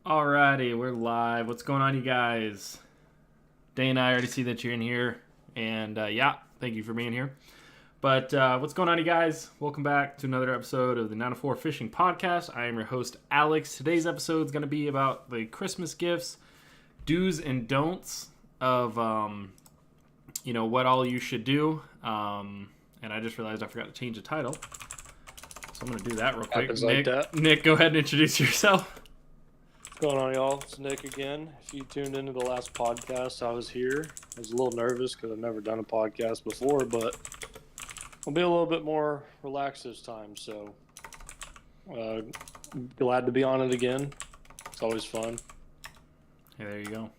Alrighty, we're live. What's going on, you guys? Day and I already see that you're in here, and thank you for being here. But what's going on, you guys? Welcome back to another episode of the 9 to 4 Fishing Podcast. I am your host, Alex. Today's episode is going to be about the Christmas gifts, do's and don'ts of, what all you should do. And I just realized I forgot to change the title, so I'm going to do that real quick. Happens like that. Nick, go ahead and introduce yourself. What's going on, y'all? It's Nick again. If you tuned into the last podcast, I was here. I was a little nervous because I've never done a podcast before, but I'll be a little bit more relaxed this time. So glad to be on it again. It's always fun. Hey, there you go.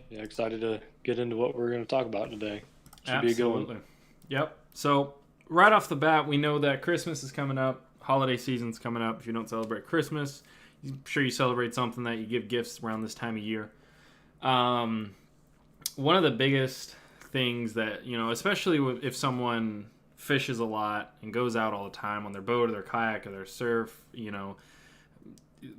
Yeah, excited to get into what we're going to talk about today. Should Absolutely. be a good one. Yep. So right off the bat, we know that Christmas is coming up. Holiday season's coming up. If you don't celebrate Christmas, I'm sure you celebrate something that you give gifts around this time of year. One of the biggest things that, especially if someone fishes a lot and goes out all the time on their boat or their kayak or their surf,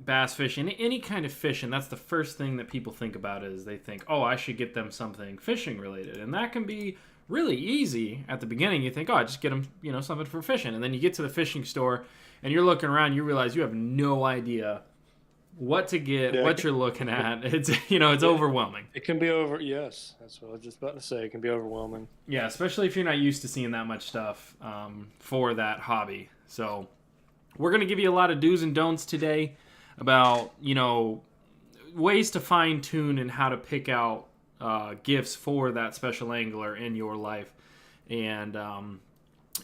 bass fishing, any kind of fishing, that's the first thing that people think about is they think, oh, I should get them something fishing related. And that can be really easy at the beginning. You think, oh, I just get them, something for fishing. And then you get to the fishing store and you're looking around, you realize you have no idea what to get, what you're looking at. It's, it's overwhelming. It can be yes. That's what I was just about to say. It can be overwhelming. Yeah, especially if you're not used to seeing that much stuff for that hobby. So we're going to give you a lot of do's and don'ts today about, ways to fine tune and how to pick out gifts for that special angler in your life. And,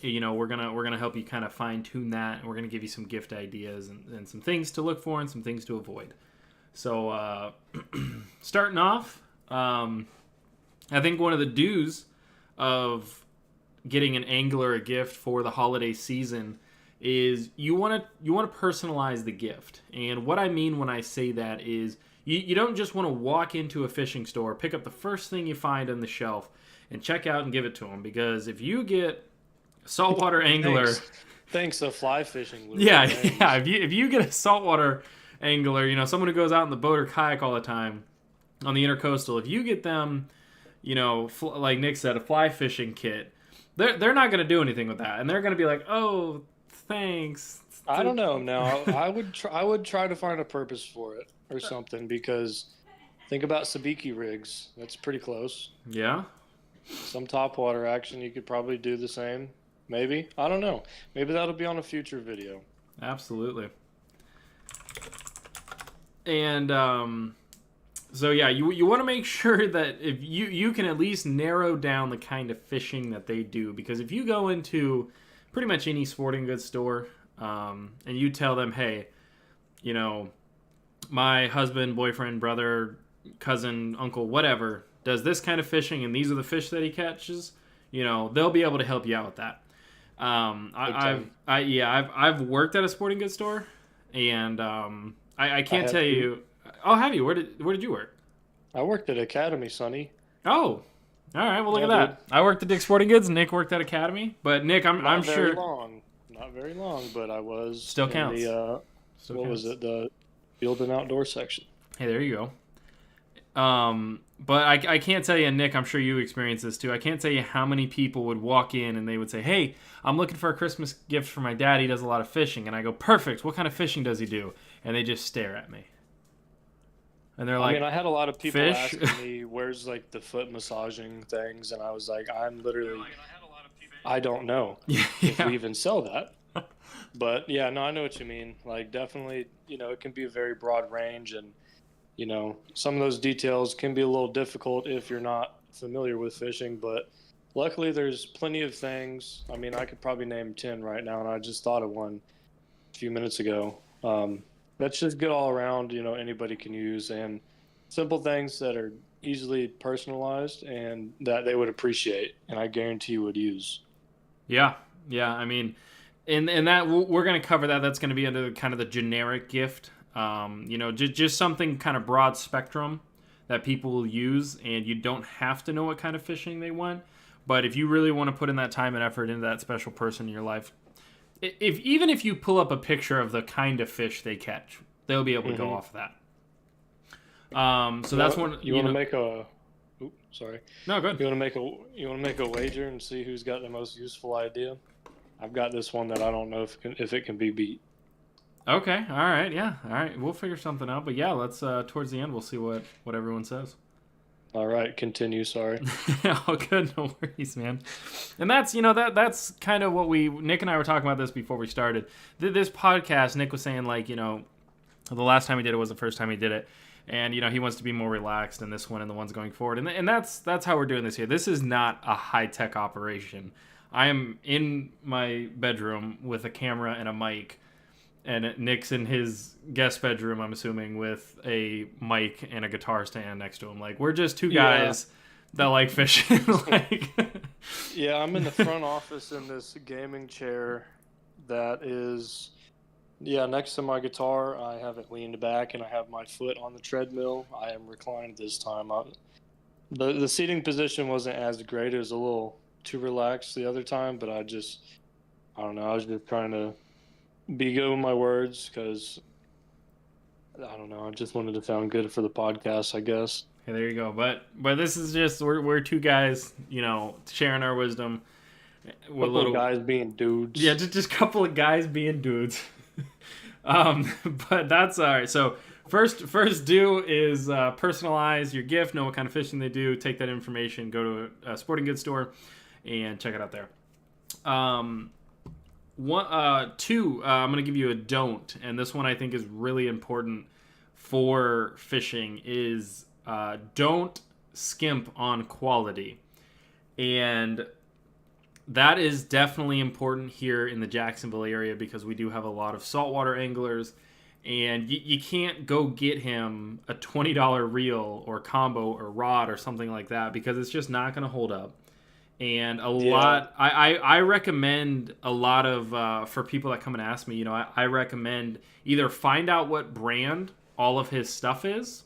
we're gonna help you kind of fine tune that, and we're gonna give you some gift ideas and some things to look for and some things to avoid. So starting off, I think one of the do's of getting an angler a gift for the holiday season is you want to personalize the gift. And what I mean when I say that is you don't just want to walk into a fishing store, pick up the first thing you find on the shelf, and check out and give it to them. Because if you get saltwater angler, thanks a fly fishing lure. Yeah. If you get a saltwater angler, someone who goes out in the boat or kayak all the time on the intercoastal, if you get them, like Nick said, a fly fishing kit, they're not going to do anything with that, and they're going to be like, oh, thanks. I don't know. Now I would try to find a purpose for it or something, because think about sabiki rigs. That's pretty close. Yeah. Some topwater action, you could probably do the same. Maybe. I don't know. Maybe that'll be on a future video. Absolutely. And so yeah, you want to make sure that if you can at least narrow down the kind of fishing that they do, because if you go into pretty much any sporting goods store and you tell them, hey, my husband, boyfriend, brother, cousin, uncle, whatever does this kind of fishing and these are the fish that he catches, they'll be able to help you out with that. I've worked at a sporting goods store, and I can't tell you. Oh, have you? Where did you work? I worked at Academy, Sonny. Oh, all right. Well, look at that. I worked at Dick's Sporting Goods. Nick worked at Academy, but Nick, I'm sure not very long, but I was still counts. Was it? The field and outdoor section. Hey, there you go. But I can't tell you, Nick, I'm sure you experienced this too. I can't tell you how many people would walk in and they would say, hey, I'm looking for a Christmas gift for my dad. He does a lot of fishing. And I go, perfect. What kind of fishing does he do? And they just stare at me. And they're like, I had a lot of people fish? asking me, where's like the foot massaging things? And I was like, I'm literally, I don't know if we even sell that. But yeah, no, I know what you mean. Like, definitely, it can be a very broad range, and some of those details can be a little difficult if you're not familiar with fishing, but luckily there's plenty of things. I mean, I could probably name 10 right now, and I just thought of one a few minutes ago. That's just good all around, anybody can use, and simple things that are easily personalized and that they would appreciate, and I guarantee you would use. Yeah. I mean, and that we're going to cover that. That's going to be under kind of the generic gift. Just something kind of broad spectrum that people will use, and you don't have to know what kind of fishing they want. But if you really want to put in that time and effort into that special person in your life, even if you pull up a picture of the kind of fish they catch, they'll be able to go off that. So that's one. You want to make a. Oops, sorry. No, good. You want to make a wager and see who's got the most useful idea? I've got this one that I don't know if it can be beat. Okay. All right. Yeah. All right. We'll figure something out. But yeah, let's towards the end we'll see what everyone says. All right. Continue. Sorry. Oh, good. No worries, man. And that's kind of what Nick and I were talking about this before we started. This podcast, Nick was saying the last time he did it was the first time he did it. And, he wants to be more relaxed in this one and the ones going forward. And that's how we're doing this here. This is not a high-tech operation. I am in my bedroom with a camera and a mic. And Nick's in his guest bedroom, I'm assuming, with a mic and a guitar stand next to him. Like, we're just two guys that like fishing. Yeah, I'm in the front office in this gaming chair that is... Yeah, next to my guitar, I have it leaned back, and I have my foot on the treadmill. I am reclined this time. The seating position wasn't as great. It was a little too relaxed the other time, but I don't know. I was just trying to be good with my words because, I don't know. I just wanted to sound good for the podcast, I guess. Okay, there you go. But this is just, we're two guys, sharing our wisdom. We're little guys being dudes. Yeah, just a couple of guys being dudes. But that's all right. So first do is personalize your gift, know what kind of fishing they do, take that information, go to a sporting goods store, and check it out there. Two, I'm going to give you a don't, and this one I think is really important for fishing, is don't skimp on quality. And that is definitely important here in the Jacksonville area because we do have a lot of saltwater anglers, and you can't go get him a $20 reel or combo or rod or something like that because it's just not going to hold up. And I recommend a lot of, for people that come and ask me, I recommend either find out what brand all of his stuff is,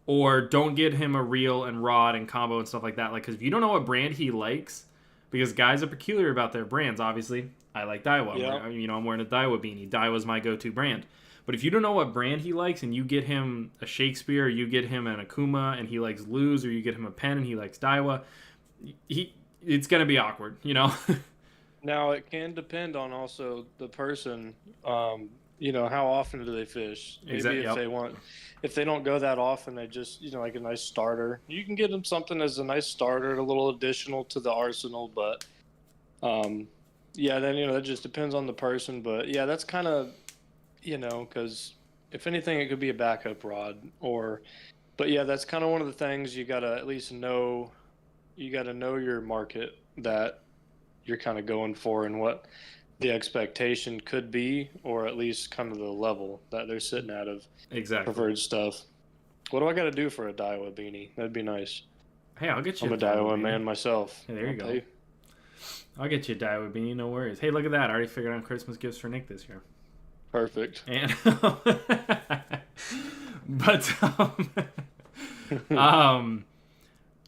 or don't get him a reel and rod and combo and stuff like that. Because if you don't know what brand he likes, because guys are peculiar about their brands. Obviously, I like Daiwa. Yeah. I'm wearing a Daiwa beanie. Daiwa's my go-to brand. But if you don't know what brand he likes and you get him a Shakespeare, or you get him an Akuma and he likes Luz, or you get him a Penn and he likes Daiwa, it's going to be awkward, Now, it can depend on also the person. How often do they fish? Maybe if they don't go that often, they just, like a nice starter. You can get them something as a nice starter, a little additional to the arsenal. But, then, that just depends on the person. But, yeah, that's kind of, because if anything, it could be a backup rod. But, yeah, that's kind of one of the things you got to at least know. You got to know your market that you're kind of going for and what the expectation could be, or at least kind of the level that they're sitting at of preferred stuff. What do I got to do for a Daiwa beanie? That'd be nice. Hey, I'll get you. I'm a Daiwa man myself. Hey, there you go. I'll get you a Daiwa beanie, no worries. Hey, look at that. I already figured out Christmas gifts for Nick this year. Perfect. And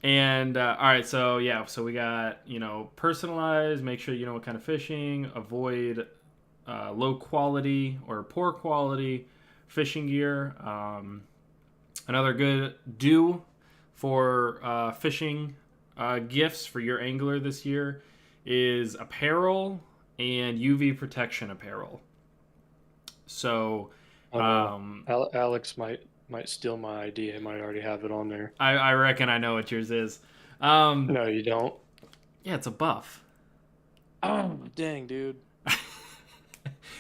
And all right, so we got personalize. Make sure you know what kind of fishing. Avoid low quality or poor quality fishing gear. Another good do for fishing gifts for your angler this year is apparel and UV protection apparel. So Alex might steal my idea. He might already have it on there. I reckon I know what yours is. No, you don't. Yeah, it's a buff. Oh, dang, dude.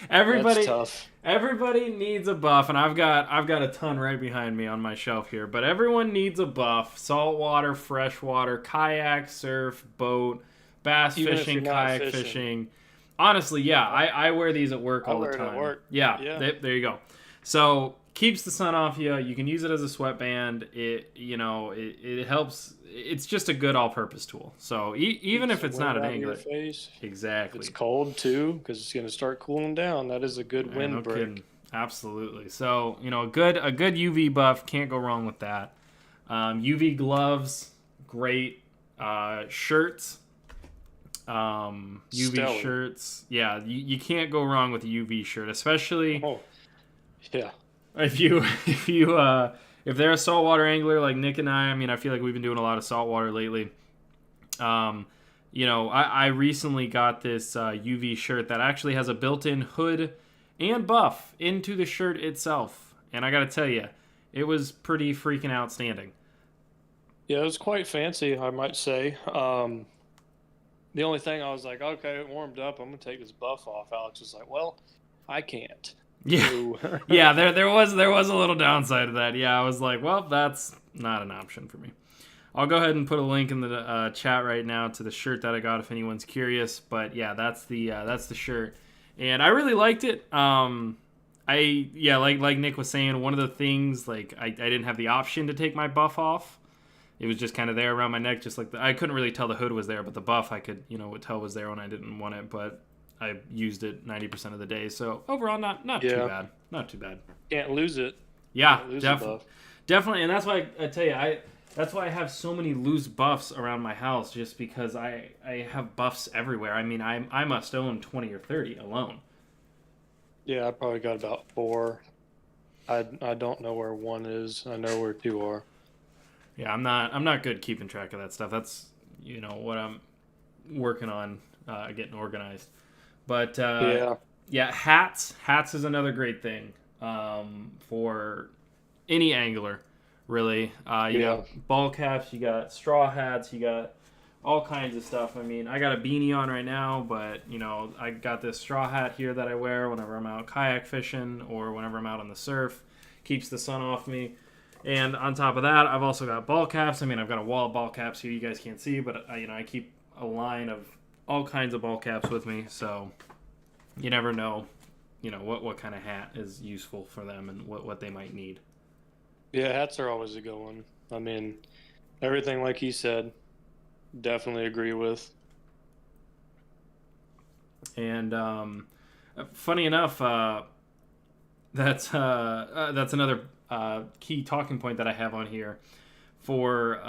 That's tough. Everybody needs a buff, and I've got a ton right behind me on my shelf here. But everyone needs a buff. Saltwater, freshwater, kayak, surf, boat, bass fishing, kayak fishing. Honestly, yeah, I wear these at work all the time. I wear it at work. Yeah. There you go. So keeps the sun off you. You can use it as a sweatband. It helps. It's just a good all-purpose tool. So even if it's not an angler, exactly. It's cold too because it's going to start cooling down. That is a good windbreak. Kidding. Absolutely. So a good UV buff, can't go wrong with that. UV gloves, great. Shirts, UV Stellar. shirts. Yeah, you can't go wrong with a UV shirt, especially. Oh, yeah. if you if they're a saltwater angler like Nick and I mean, I feel like we've been doing a lot of saltwater lately. Um, I recently got this UV shirt that actually has a built-in hood and buff into the shirt itself, and I gotta tell you, it was pretty freaking outstanding. Yeah, it was quite fancy, I might say. The only thing I was like, okay, it warmed up. I'm gonna take this buff off. Alex was like, well, I can't. Yeah, So yeah. There was a little downside to that. Yeah, I was like, well, that's not an option for me. I'll go ahead and put a link in the chat right now to the shirt that I got if anyone's curious. But yeah, that's the shirt, and I really liked it. Like Nick was saying, one of the things like I didn't have the option to take my buff off. It was just kind of there around my neck, just like I couldn't really tell the hood was there, but the buff I could would tell was there when I didn't want it. But I used it 90% of the day, so overall not too bad, not too bad. can't lose it. Yeah, Can't lose definitely, and that's why I tell you that's why I have so many loose buffs around my house, just because I have buffs everywhere. I mean, I must own 20 or 30 alone. Yeah, I probably got about 4. I don't know where 1 is. I know where 2 are. Yeah, I'm not good keeping track of that stuff. That's what I'm working on getting organized. But yeah, hats is another great thing for any angler, really. You got ball caps, you got straw hats, you got all kinds of stuff. I mean, I got a beanie on right now, but I got this straw hat here that I wear whenever I'm out kayak fishing or whenever I'm out on the surf. Keeps the sun off me. And on top of that, I've also got ball caps. I mean, I've got a wall of ball caps here you guys can't see, but I keep a line of all kinds of ball caps with me, so you never know, what kind of hat is useful for them and what they might need. Yeah, hats are always a good one. I mean, everything like he said, definitely agree with. And funny enough, that's another key talking point that I have on here for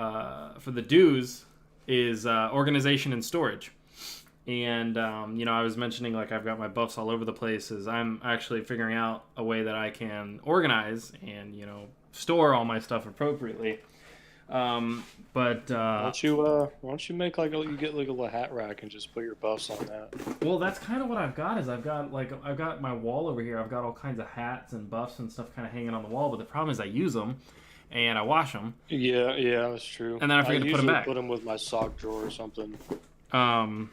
the dues is organization and storage. And I was mentioning like I've got my buffs all over the place. As I'm actually figuring out a way that I can organize and store all my stuff appropriately. But why don't you make you get like a little hat rack and just put your buffs on that? Well, that's kind of what I've got. I've got my wall over here. I've got all kinds of hats and buffs and stuff kind of hanging on the wall. But the problem is I use them and I wash them. Yeah, that's true. And then I forget to put them back. Put them with my sock drawer or something. Yeah.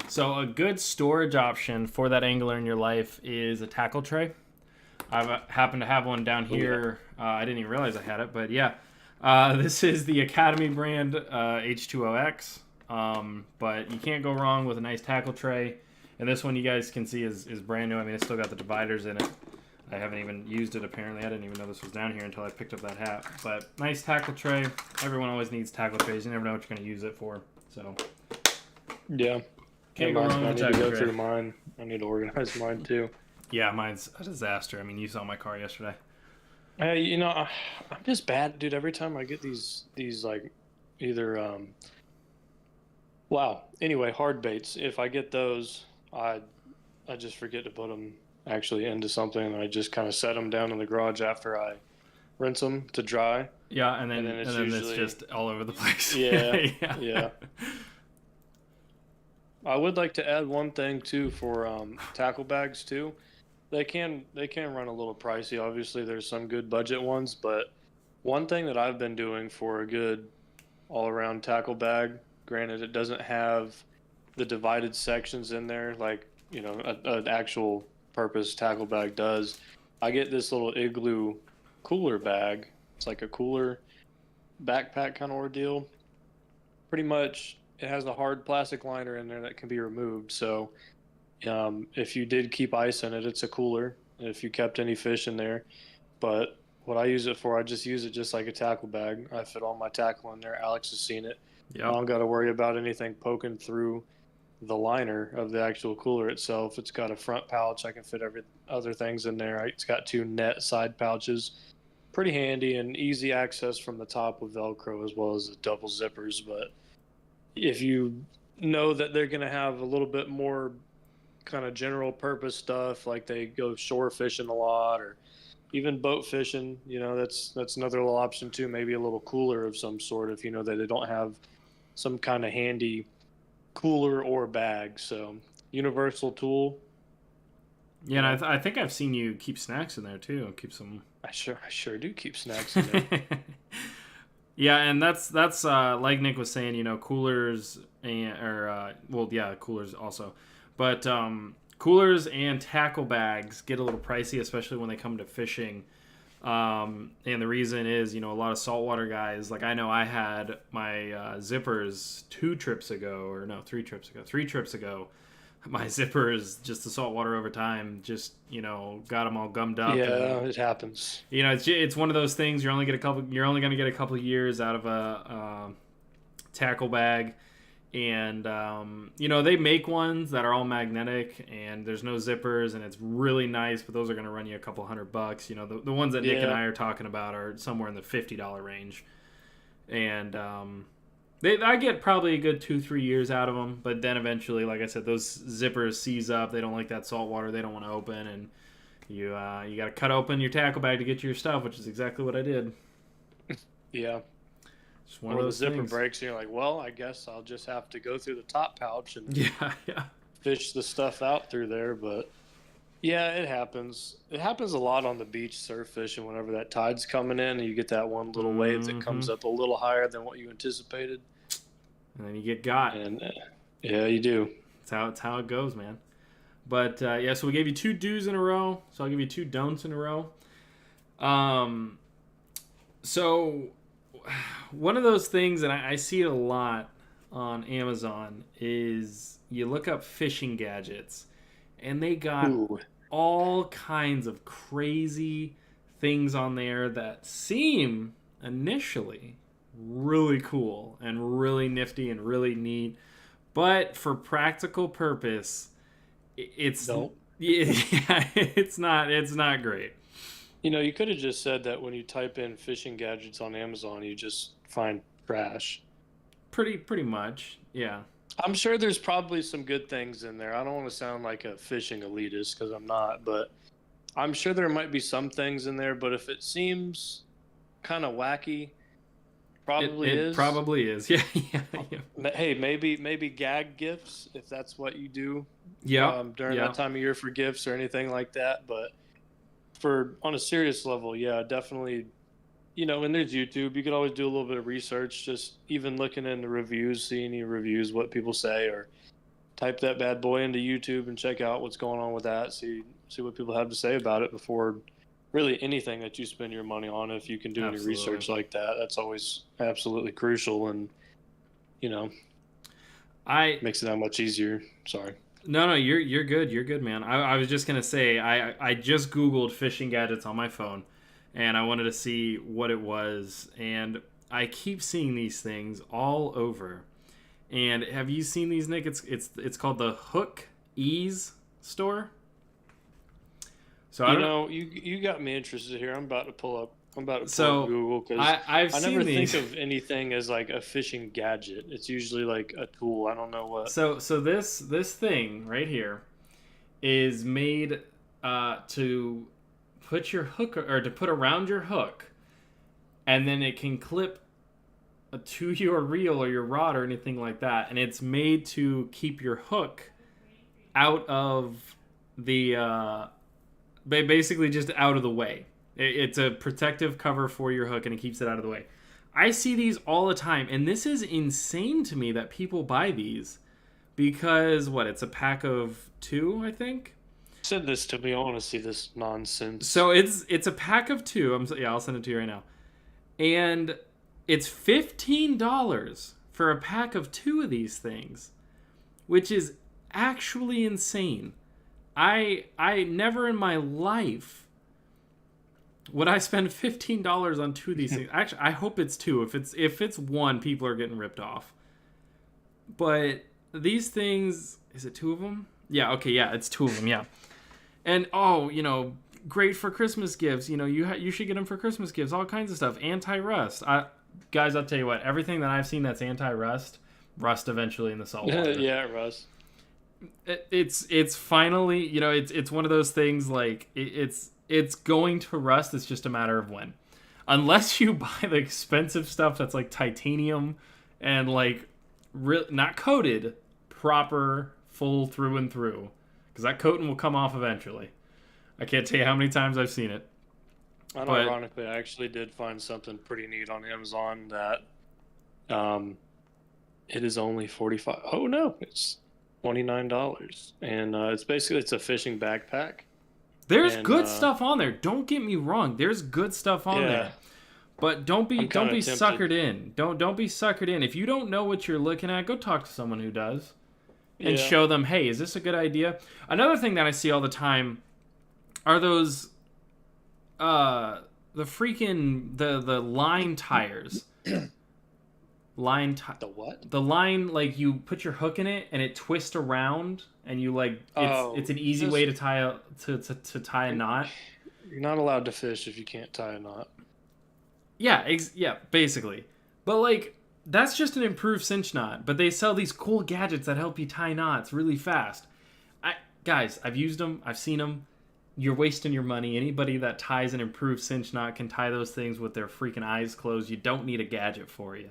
So a good storage option for that angler in your life is a tackle tray. I happen to have one down here. I didn't even realize I had it, but yeah. This is the Academy brand H2OX. But you can't go wrong with a nice tackle tray. And this one you guys can see is brand new. I mean, it's still got the dividers in it. I haven't even used it, apparently. I didn't even know this was down here until I picked up that hat. But nice tackle tray. Everyone always needs tackle trays. You never know what you're going to use it for. So yeah. Can't go wrong with a tackle tray. I need to go through mine. I need to organize mine too. Yeah, mine's a disaster. I mean, you saw my car yesterday. Hey, I'm just bad, dude. Every time I get these like either wow. Anyway, hard baits. If I get those, I just forget to put them actually into something, and I just kind of set them down in the garage after I rinse them to dry. Yeah, and then it's just all over the place. Yeah. I would like to add one thing too for tackle bags too. They can run a little pricey. Obviously, there's some good budget ones, but one thing that I've been doing for a good all-around tackle bag, granted it doesn't have the divided sections in there like an actual purpose tackle bag does. I get this little Igloo cooler bag. It's like a cooler backpack kind of ordeal. Pretty much, it has a hard plastic liner in there that can be removed. So if you did keep ice in it, it's a cooler. If you kept any fish in there, but what I use it for, I just use it just like a tackle bag. I fit all my tackle in there. Alex has seen it. Yep. I don't got to worry about anything poking through the liner of the actual cooler itself. It's got a front pouch. I can fit every other things in there. It's got 2 net side pouches. Pretty handy and easy access from the top with Velcro as well as the double zippers. But if you know that they're going to have a little bit more kind of general purpose stuff, like they go shore fishing a lot or even boat fishing. That's another little option too. Maybe a little cooler of some sort if that they don't have some kind of handy cooler or bag. So universal tool. Yeah, and I think I've seen you keep snacks in there too. Keep some. I sure do keep snacks in there. Yeah, and that's like Nick was saying, coolers coolers also, but coolers and tackle bags get a little pricey, especially when they come to fishing. And the reason is, a lot of saltwater guys, like I know I had my zippers 3 trips ago. My zippers, just the saltwater over time, just got them all gummed up. Yeah, it happens. It's one of those things. You're only going to get a couple of years out of a tackle bag, and they make ones that are all magnetic and there's no zippers and it's really nice, but those are going to run you a couple $100. The ones that Nick and I are talking about are somewhere in the $50 range, and I get probably a good 2-3 years out of them, but then eventually, like I said, those zippers seize up. They don't like that salt water. They don't want to open, and you got to cut open your tackle bag to get your stuff, which is exactly what I did. Yeah. Just one of those zipper things. breaks, and you're like, well, I guess I'll just have to go through the top pouch and fish the stuff out through there. But yeah, it happens. It happens a lot on the beach surf fishing whenever that tide's coming in and you get that one little wave that comes up a little higher than what you anticipated. And then you get got. And yeah, you do. It's how it goes, man. But so we gave you 2 do's in a row. So I'll give you 2 don'ts in a row. So one of those things, and I see it a lot on Amazon, is you look up fishing gadgets, and they got all kinds of crazy things on there that seem initially really cool and really nifty and really neat, but for practical purpose, it's it's not great. You could have just said that when you type in fishing gadgets on Amazon, you just find trash. Pretty much, yeah. I'm sure there's probably some good things in there. I don't want to sound like a fishing elitist because I'm not, but I'm sure there might be some things in there. But if it seems kind of wacky, it probably is. Yeah. Hey, maybe gag gifts if that's what you do. During that time of year for gifts or anything like that. But on a serious level, yeah, definitely. And there's YouTube. You could always do a little bit of research, just even looking into reviews, see any reviews, what people say, or type that bad boy into YouTube and check out what's going on with that. See what people have to say about it before really anything that you spend your money on. If you can do any research like that, that's always absolutely crucial, and makes it that much easier. Sorry. No, you're good. You're good, man. I was just gonna say I just Googled fishing gadgets on my phone, and I wanted to see what it was, and I keep seeing these things all over. And have you seen these, Nick? It's called the Hook Ease store. So you got me interested here. I'm about to pull up Google because I never think of anything as like a fishing gadget. It's usually like a tool. I don't know what. So this thing right here is made to put your hook or to put around your hook, and then it can clip to your reel or your rod or anything like that, and it's made to keep your hook out of the basically just out of the way. It's a protective cover for your hook, and it keeps it out of the way. I see these all the time, and this is insane to me that people buy these because it's a pack of 2, I think. Send this to me. I want to see this nonsense. So it's a pack of 2. I'll send it to you right now, and it's $15 for a pack of 2 of these things, which is actually insane. I never in my life would I spend $15 on 2 of these things. Actually, I hope it's 2. If it's 1, people are getting ripped off. But these things, is it 2 of them? Yeah. Okay. Yeah, it's 2 of them. Yeah. And great for Christmas gifts. You should get them for Christmas gifts. All kinds of stuff. Anti-rust. Guys, I'll tell you what. Everything that I've seen that's anti-rust, rust eventually in the salt water. Yeah, rust. It's finally, it's one of those things like it's going to rust. It's just a matter of when. Unless you buy the expensive stuff that's like titanium and like not coated, proper, full through and through, because that coating will come off eventually. I can't tell you how many times I've seen it. Ironically, I actually did find something pretty neat on Amazon that it is only 45. Oh no, it's $29, and it's a fishing backpack. There's good stuff on there. Don't get me wrong. There's good stuff on there. But don't be suckered in. Don't be suckered in. If you don't know what you're looking at, go talk to someone who does. And show them, hey, is this a good idea? Another thing that I see all the time are those the line tires. The what? The line, like you put your hook in it and it twists around and you like it's an easy way to tie a knot. You're not allowed to fish if you can't tie a knot. Yeah, basically. But like that's just an improved cinch knot, but they sell these cool gadgets that help you tie knots really fast. Guys, I've used them, I've seen them. You're wasting your money. Anybody that ties an improved cinch knot can tie those things with their freaking eyes closed. You don't need a gadget for you.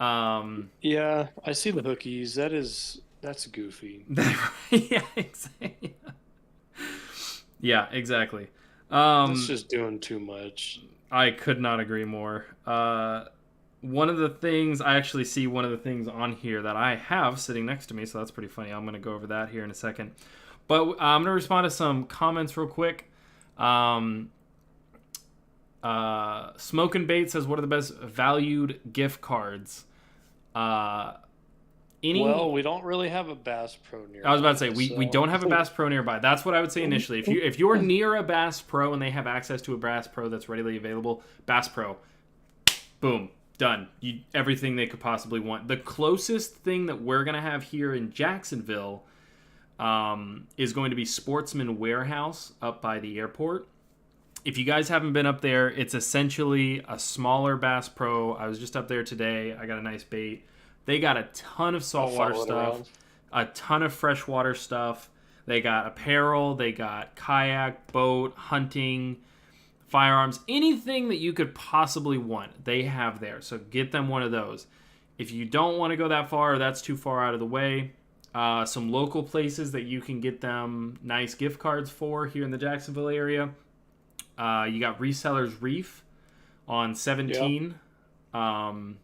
Yeah, I see the hookies. That's goofy. Yeah, exactly. Yeah, exactly. It's just doing too much. I could not agree more. One of the things on here that I have sitting next to me, so that's pretty funny. I'm going to go over that here in a second. But I'm going to respond to some comments real quick. Smoking Bait says, what are the best valued gift cards? Well, we don't really have a Bass Pro nearby. I was about to say, we don't have a Bass Pro nearby. That's what I would say initially. If you're near a Bass Pro and they have access to a Bass Pro that's readily available, Bass Pro, boom, done. Everything they could possibly want. The closest thing that we're going to have here in Jacksonville is going to be Sportsman Warehouse up by the airport. If you guys haven't been up there, it's essentially a smaller Bass Pro. I was just up there today. I got a nice bait. They got a ton of saltwater stuff, a ton of freshwater stuff. They got apparel. They got kayak, boat, hunting, firearms, anything that you could possibly want. They have there. So get them one of those. If you don't want to go that far, or that's too far out of the way, some local places that you can get them nice gift cards for here in the Jacksonville area. You got Resellers Reef on 17. Yep.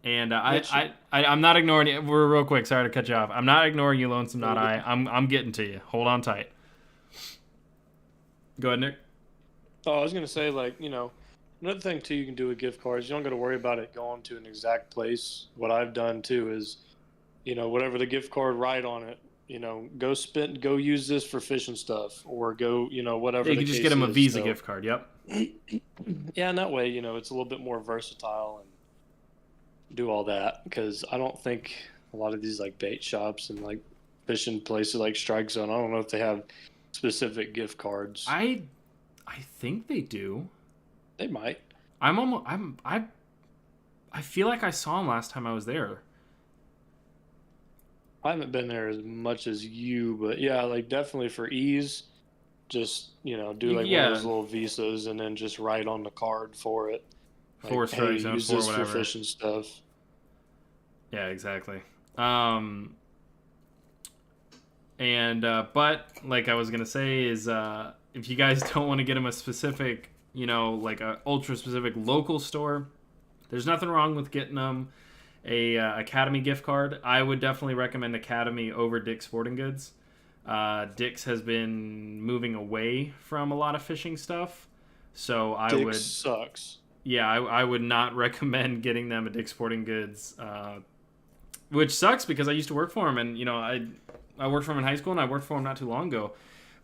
And I'm not ignoring you. We're real quick. Sorry to cut you off. I'm not ignoring you, Lonesome Not I. I'm getting to you. Hold on tight. Go ahead, Nick. Oh, I was gonna say, another thing too you can do with gift cards. You don't got to worry about it going to an exact place. What I've done too is, whatever the gift card write on it, go use this for fishing stuff, or go, whatever. You can just get them a Visa gift card. Yep. Yeah, and that way, it's a little bit more versatile and do all that, because I don't think a lot of these bait shops and fishing places like Strike Zone, I don't know if they have specific gift cards. I think they do. They might. I feel like I saw them last time I was there. I haven't been there as much as you, but yeah, definitely for ease, just do one of those little visas and then just write on the card for it. For Strike Zone, use for this whatever. For fishing stuff. Yeah, exactly. But like I was gonna say is, if you guys don't want to get them a specific, a ultra specific local store, there's nothing wrong with getting them a Academy gift card. I would definitely recommend Academy over Dick's Sporting Goods. Dick's has been moving away from a lot of fishing stuff, so Dick's sucks. Yeah, I would not recommend getting them a Dick's Sporting Goods, which sucks because I used to work for them, and I worked for them in high school, and I worked for them not too long ago.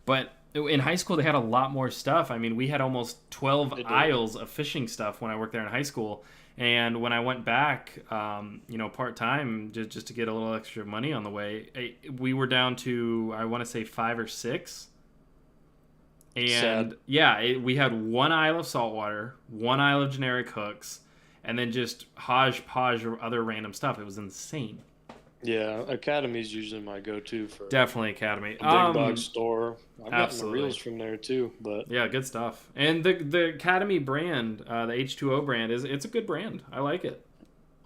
But in high school, they had a lot more stuff. I mean, we had almost 12 aisles of fishing stuff when I worked there in high school. And when I went back, part-time, just to get a little extra money on the way, we were down to, I want to say, 5 or 6. And sad. Yeah, we had one aisle of saltwater, one aisle of generic hooks, and then just hodgepodge or other random stuff. It was insane. Yeah, Academy's usually my go-to for Definitely Academy. a big box store. I've gotten the Absolutely. reels from there too, but Yeah, good stuff. And the Academy brand, the H2O brand, it's a good brand. I like it.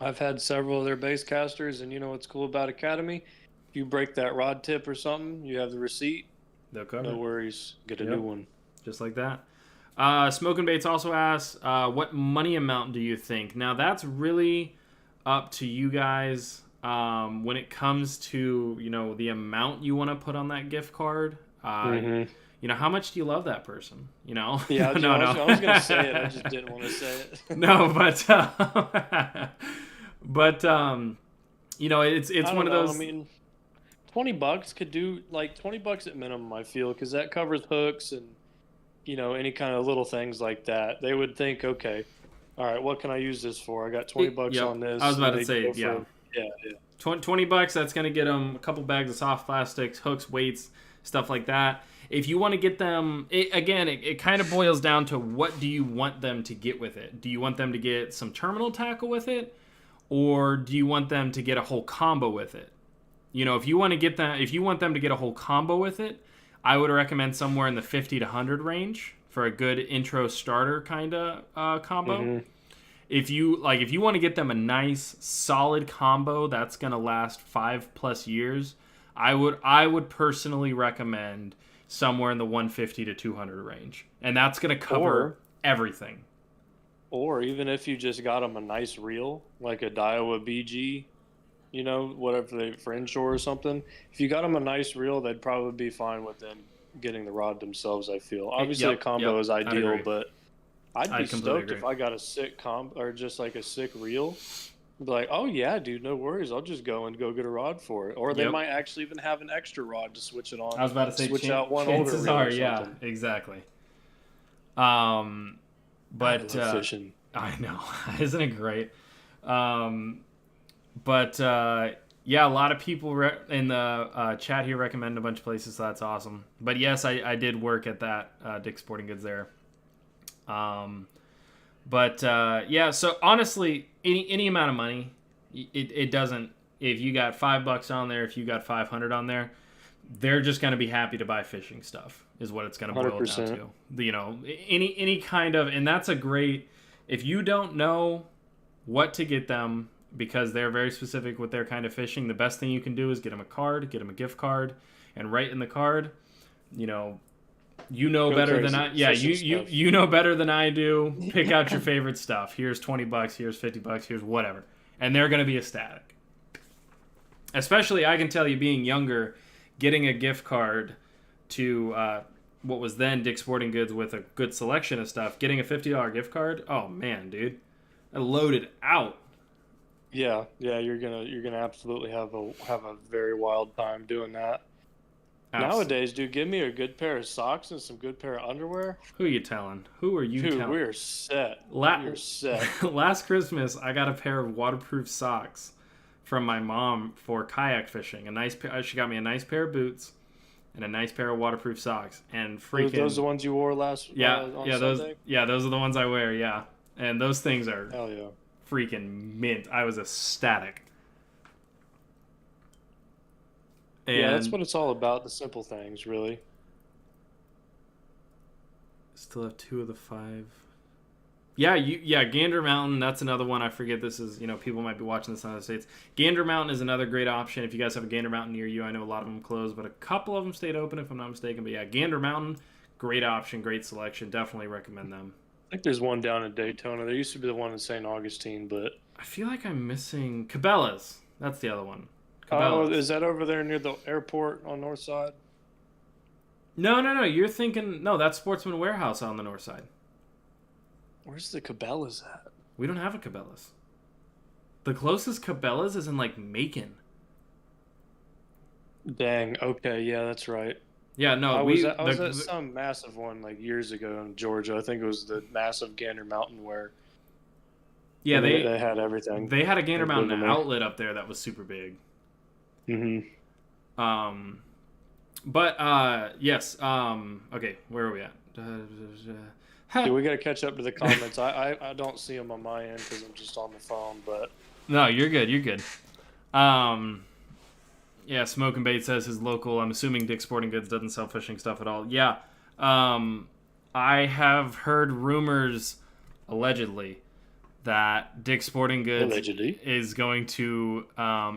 I've had several of their base casters, and you know what's cool about Academy? If you break that rod tip or something, you have the receipt. They'll cover No it. worries, get a Yep. new one. Just like that. Smoking Baits also asks, what money amount do you think? Now that's really up to you guys when it comes to the amount you want to put on that gift card. Mm-hmm. How much do you love that person? Yeah, No, I was gonna say it. I just didn't want to say it. No, but it's I one don't of know. those. I mean, $20 could do like $20 at minimum. I feel because that covers hooks and any kind of little things like that. They would think, okay, all right, what can I use this for? I got $20 Yep. on this. I was about and to they say, go yeah. for- yeah, yeah. $20, that's going to get them a couple bags of soft plastics, hooks, weights, stuff like that. If you want to get them, it kind of boils down to what do you want them to get with it? Do you want them to get some terminal tackle with it? Or do you want them to get a whole combo with it? If you want them to get a whole combo with it, I would recommend somewhere in the 50 to 100 range for a good intro starter kind of combo. Mm-hmm. If you want to get them a nice solid combo that's gonna last 5+ years, I would personally recommend somewhere in the 150 to 200 range, and that's gonna cover everything. Or even if you just got them a nice reel, like a Daiwa BG, whatever they for inshore or something. If you got them a nice reel, they'd probably be fine with them getting the rod themselves. I feel obviously a combo is ideal, but I'd be stoked if I got a sick comp or just like a sick reel. Be like, oh yeah, dude, no worries. I'll just go get a rod for it. Or they might actually even have an extra rod to switch it on. I was about to say switch out one older chances reel are, or yeah, something. exactly. But I love fishing. I know, isn't it great? But yeah, a lot of people in the chat here recommend a bunch of places, so that's awesome. But yes, I did work at that Dick's Sporting Goods there. But yeah, so honestly, any amount of money, it doesn't. If you got $5 on there, if you got 500 on there, they're just going to be happy to buy fishing stuff. Is what it's going to boil 100%. down to. Any kind of, and that's a great. If you don't know what to get them because they're very specific with their kind of fishing, the best thing you can do is get them a card, get them a gift card, and write in the card, better than I. Yeah, you know better than I do. Pick out your favorite stuff. Here's $20. Here's $50. Here's whatever, and they're gonna be ecstatic. Especially, I can tell you, being younger, getting a gift card to what was then Dick's Sporting Goods with a good selection of stuff. Getting a $50 gift card. Oh man, dude, I loaded out. Yeah, you're gonna absolutely have a very wild time doing that. Absolutely. Nowadays, dude, give me a good pair of socks and some good pair of underwear. Who are you telling? Who are you telling? Dude, we're set. We're set. Last Christmas, I got a pair of waterproof socks from my mom for kayak fishing. She got me a nice pair of boots and a nice pair of waterproof socks. And freaking Those are the ones you wore last. On Sunday? Those are the ones I wear. Yeah, and those things are hell yeah, freaking mint. I was ecstatic. And yeah, that's what it's all about. The simple things, really. Still have 2 of the 5. Yeah, Gander Mountain. That's another one. I forget this is. People might be watching this in other states. Gander Mountain is another great option if you guys have a Gander Mountain near you. I know a lot of them closed, but a couple of them stayed open if I'm not mistaken. But yeah, Gander Mountain, great option, great selection. Definitely recommend them. I think there's one down in Daytona. There used to be the one in St. Augustine, but I feel like I'm missing Cabela's. That's the other one. Oh, is that over there near the airport on North Side? No. You're thinking that's Sportsman Warehouse on the north side. Where's the Cabela's at? We don't have a Cabela's. The closest Cabela's is in Macon. Dang. Okay. Yeah, that's right. Yeah. No. I was at some massive one years ago in Georgia. I think it was the massive Gander Mountain where. Yeah, they had everything. They had a Gander Mountain outlet up there that was super big. Mm-hmm. But yes. Okay, where are we at? Dude, we gotta catch up to the comments. I don't see them on my end because I'm just on the phone. But no, you're good. You're good. Yeah, Smoke and Bait says his local, I'm assuming Dick's Sporting Goods doesn't sell fishing stuff at all. Yeah. I have heard rumors, allegedly, that Dick's Sporting Goods is going to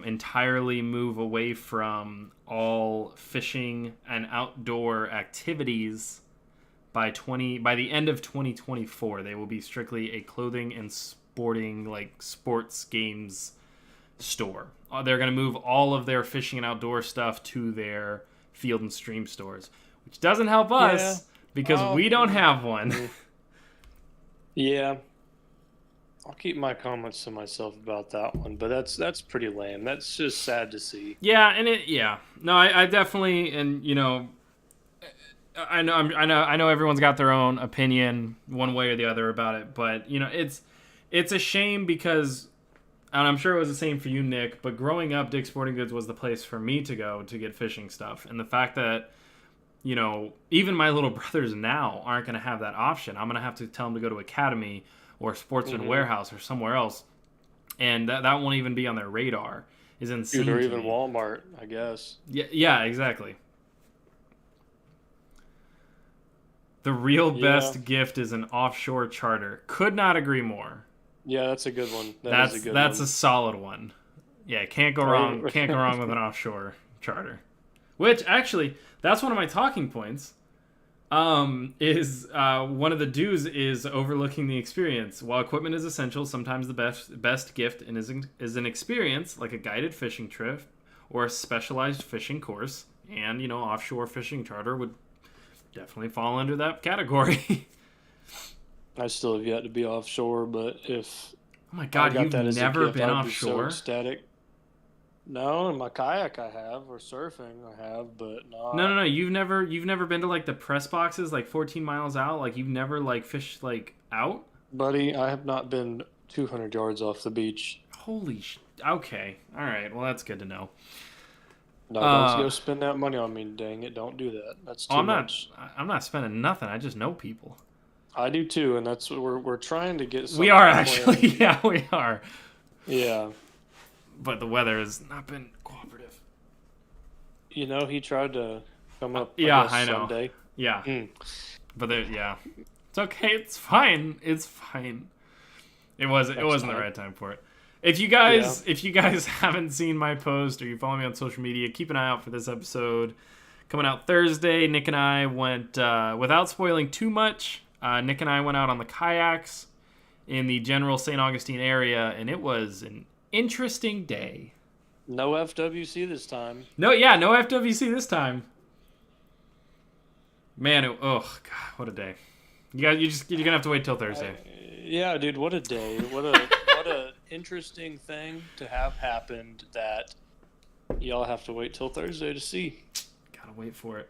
entirely move away from all fishing and outdoor activities by the end of 2024. They will be strictly a clothing and sporting, like sports games store. They're going to move all of their fishing and outdoor stuff to their Field and Stream stores, which doesn't help us because we don't have one. Yeah. I'll keep my comments to myself about that one, but that's pretty lame. That's just sad to see. Yeah, and no, I definitely, and you know, I know everyone's got their own opinion one way or the other about it, but you know, it's a shame because, and I'm sure it was the same for you, Nick, but growing up, Dick's Sporting Goods was the place for me to go to get fishing stuff, and the fact that, you know, even my little brothers now aren't going to have that option. I'm going to have to tell them to go to Academy or Sportsman Warehouse or somewhere else, and that won't even be on their radar. Is insane. Or even Walmart, I guess. Yeah, exactly. The real best gift is an offshore charter. Could not agree more. Yeah, that's a good one. That's a solid one. Yeah, can't go wrong. Can't go wrong with an offshore charter. Which actually, that's one of my talking points. Is one of the do's is overlooking the experience. While equipment is essential, sometimes the best gift is an experience like a guided fishing trip or a specialized fishing course. And you know, offshore fishing charter would definitely fall under that category. I still have yet to be offshore, but if oh my god, you've never been offshore? So ecstatic. No, in my kayak I have, or surfing I have, but not. No. You've never been to like the press boxes, like 14 miles out. Like you've never like fished like out. Buddy, I have not been 200 yards off the beach. Holy okay, all right. Well, that's good to know. No, don't go spend that money on me. Dang it, don't do that. That's too much. I'm not spending nothing. I just know people. I do too, and that's what we're trying to get. We are actually, yeah, we are. Yeah, but the weather has not been cooperative. You know, he tried to come up. I know. Sunday. Yeah, but it's okay. It's fine. It's fine. It wasn't the right time for it. If you guys haven't seen my post or you follow me on social media, keep an eye out for this episode coming out Thursday. Nick and I went without spoiling too much. Nick and I went out on the kayaks in the general St. Augustine area, and it was an interesting day. No FWC this time. No FWC this time. Man, oh god, what a day! You're gonna have to wait till Thursday. Yeah, dude, what a day! What a interesting thing to have happened that y'all have to wait till Thursday to see. Gotta wait for it.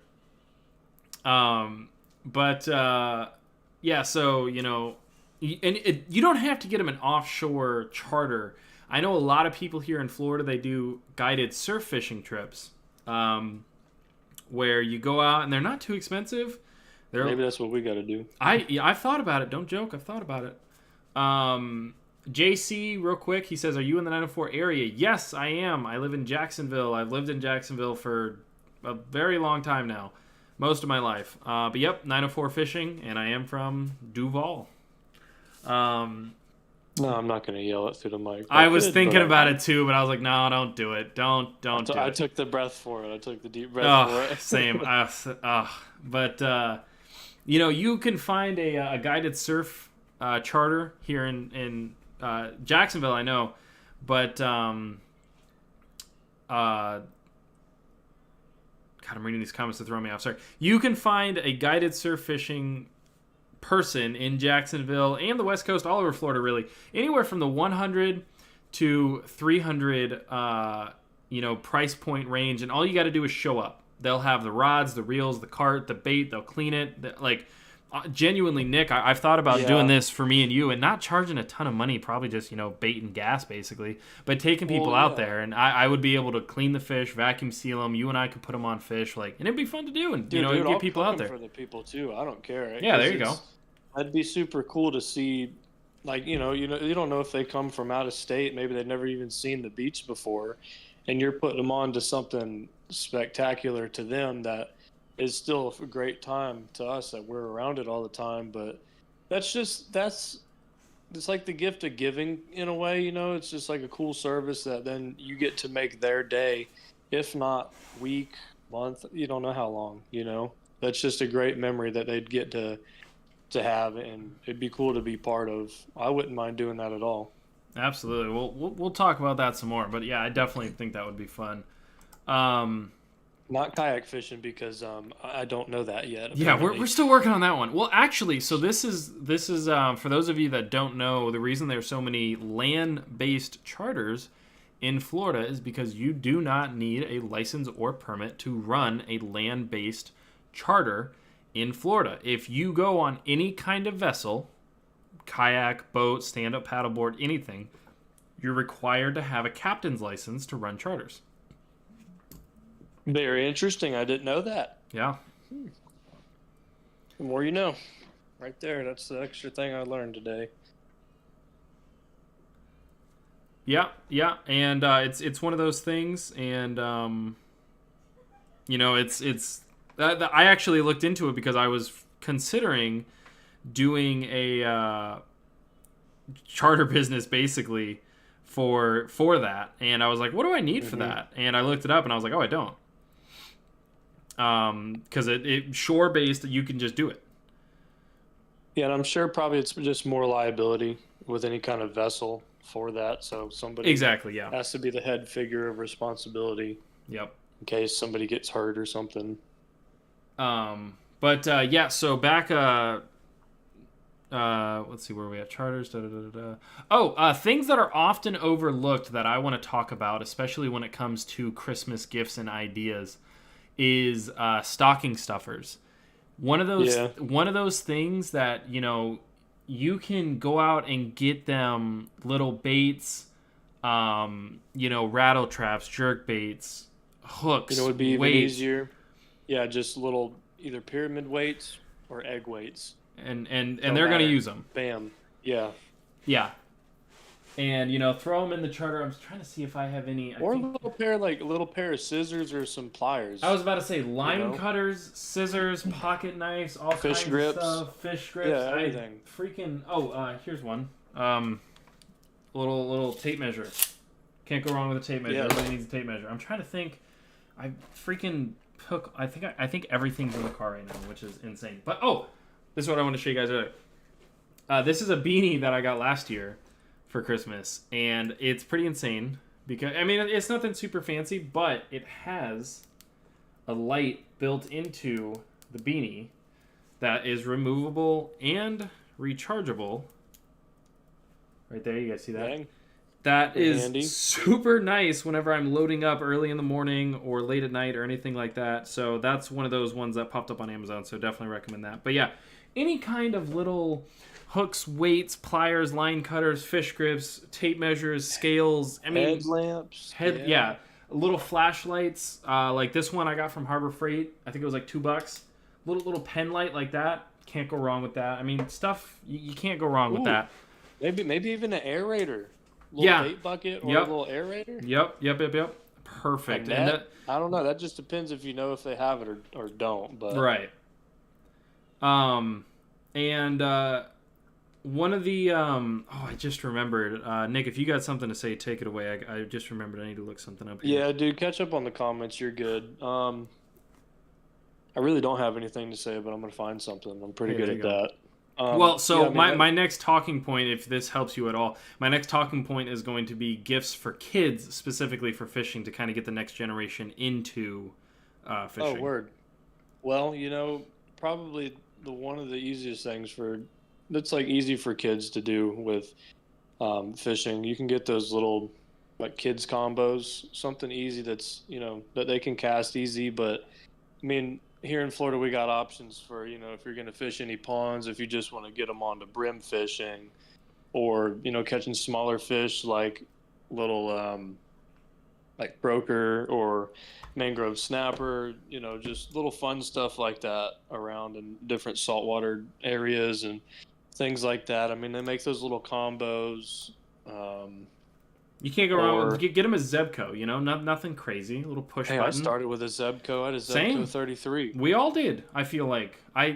Yeah, so, you know, you don't have to get them an offshore charter. I know a lot of people here in Florida, they do guided surf fishing trips where you go out and they're not too expensive. Maybe that's what we got to do. I've thought about it. Don't joke. I've thought about it. JC, real quick, he says, are you in the 904 area? Yes, I am. I live in Jacksonville. I've lived in Jacksonville for a very long time now. Most of my life. But yep, 904 fishing, and I am from Duval. No, I'm not going to yell it through the mic. I was thinking about it too, but I was like, no, don't do it. Don't do it. I took the breath for it. I took the deep breath for it. Same. But, you know, you can find a guided surf charter here in Jacksonville, I know. But, God, I'm reading these comments to throw me off. Sorry. You can find a guided surf fishing person in Jacksonville and the West Coast, all over Florida, really. Anywhere from the 100 to 300, price point range. And all you got to do is show up. They'll have the rods, the reels, the cart, the bait. They'll clean it. Genuinely, Nick, I've thought about doing this for me and you and not charging a ton of money, probably just, bait and gas, basically, but taking people out there, and I would be able to clean the fish, vacuum seal them, you and I could put them on fish, and it'd be fun to do, and, get people out there. For the people, too. I don't care. Yeah, there you go. That'd be super cool to see, you don't know if they come from out of state, maybe they've never even seen the beach before, and you're putting them on to something spectacular to them that is still a great time to us that we're around it all the time. But that's it's like the gift of giving in a way, it's just like a cool service that then you get to make their day, if not week, month, you don't know how long. That's just a great memory that they'd get to have, and it'd be cool to be part of. I wouldn't mind doing that at all. Absolutely. We'll talk about that some more, but yeah, I definitely think that would be fun. Not kayak fishing because I don't know that yet. Yeah, Apparently. we're still working on that one. Well, actually, so this is for those of you that don't know, the reason there's so many land-based charters in Florida is because you do not need a license or permit to run a land-based charter in Florida. If you go on any kind of vessel, kayak, boat, stand-up paddleboard, anything, you're required to have a captain's license to run charters. Very interesting. I didn't know that. Yeah. The more you know. Right there. That's the extra thing I learned today. Yeah, and it's one of those things, and it's I actually looked into it because I was considering doing a charter business basically for that, and I was like, what do I need for that? And I looked it up, and I was like, oh, I don't, because it shore based, you can just do it. Yeah, and I'm sure probably it's just more liability with any kind of vessel for that. So somebody exactly, yeah, has to be the head figure of responsibility. Yep. In case somebody gets hurt or something. But yeah, so back let's see where we have charters. Things that are often overlooked that I want to talk about, especially when it comes to Christmas gifts and ideas, is stocking stuffers. One of those things that you can go out and get them little baits, rattle traps, jerk baits, hooks. It would be even weights. easier. Yeah, just little either pyramid weights or egg weights. And they're going to use them. Bam. Yeah. Yeah. And throw them in the charter. I'm trying to see if I have any. A little pair of scissors or some pliers. I was about to say line cutters, scissors, pocket knives, all fish kinds grips. of stuff. Fish grips. Yeah, everything. Here's one. Little tape measure. Can't go wrong with a tape measure. Yeah. Everybody needs a tape measure. I'm trying to think. I freaking took. I think everything's in the car right now, which is insane. But this is what I want to show you guys earlier. This is a beanie that I got last year for Christmas, and it's pretty insane because it's nothing super fancy, but it has a light built into the beanie that is removable and rechargeable. Right there, you guys see that? Dang. That Pretty is handy. super nice whenever I'm loading up early in the morning or late at night or anything like that. So that's one of those ones that popped up on Amazon, so definitely recommend that. But yeah, any kind of little hooks, weights, pliers, line cutters, fish grips, tape measures, scales. Headlamps. Little flashlights. Like this one I got from Harbor Freight. I think it was like $2. Little pen light like that. Can't go wrong with that. Stuff you can't go wrong with that. Maybe even an aerator. Bait bucket or a little aerator. Yep. Perfect. And I don't know. That just depends if if they have it or don't. But right. And one of the I just remembered, Nick, if you got something to say, take it away. I just remembered I need to look something up here. Yeah, dude, catch up on the comments. You're good. I really don't have anything to say, but I'm gonna find something. I'm pretty good at that. My next talking point, if this helps you at all, my next talking point is going to be gifts for kids, specifically for fishing, to kind of get the next generation into fishing. Oh, word. Well, probably one of the easiest things that's like easy for kids to do with fishing. You can get those little like kids combos, something easy that's that they can cast easy. But here in Florida we got options for if you're going to fish any ponds, if you just want to get them onto brim fishing, or catching smaller fish like little like broker or mangrove snapper, just little fun stuff like that around in different saltwater areas and things like that. They make those little combos. You can't go wrong Or with get them a Zebco. You know, nothing crazy. A little push hey, button. I started with a Zebco. I had a Same. Zebco 33. We all did. I feel like I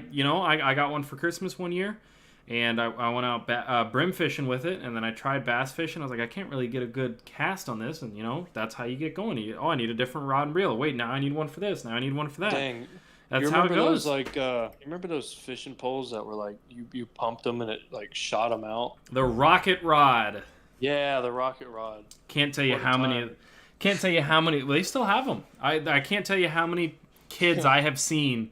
got one for Christmas one year, and I went out brim fishing with it, and then I tried bass fishing. I was like, I can't really get a good cast on this, and that's how you get going. I need a different rod and reel. Wait, now I need one for this. Now I need one for that. Dang. That's You how it remember goes. those you remember those fishing poles that were like you pumped them and it like shot them out? The rocket rod. Yeah, the rocket rod. Can't tell you What a how time. many. Can't tell you how many. Well, they still have them. I can't tell you how many kids I have seen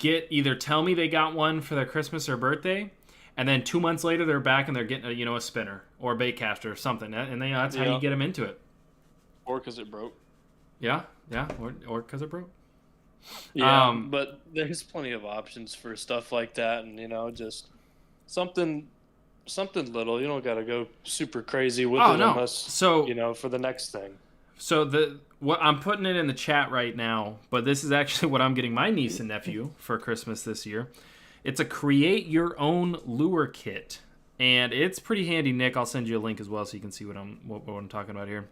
either tell me they got one for their Christmas or birthday, and then 2 months later they're back and they're getting a spinner or a bait caster or something, and that's how you get them into it. Or because it broke. Yeah, or because it broke. Yeah, but there's plenty of options for stuff like that, and just something little. You don't got to go super crazy with it unless for the next thing. So what I'm putting it in the chat right now, but this is actually what I'm getting my niece and nephew for Christmas this year. It's a create your own lure kit, and it's pretty handy. Nick, I'll send you a link as well so you can see what I'm talking about here.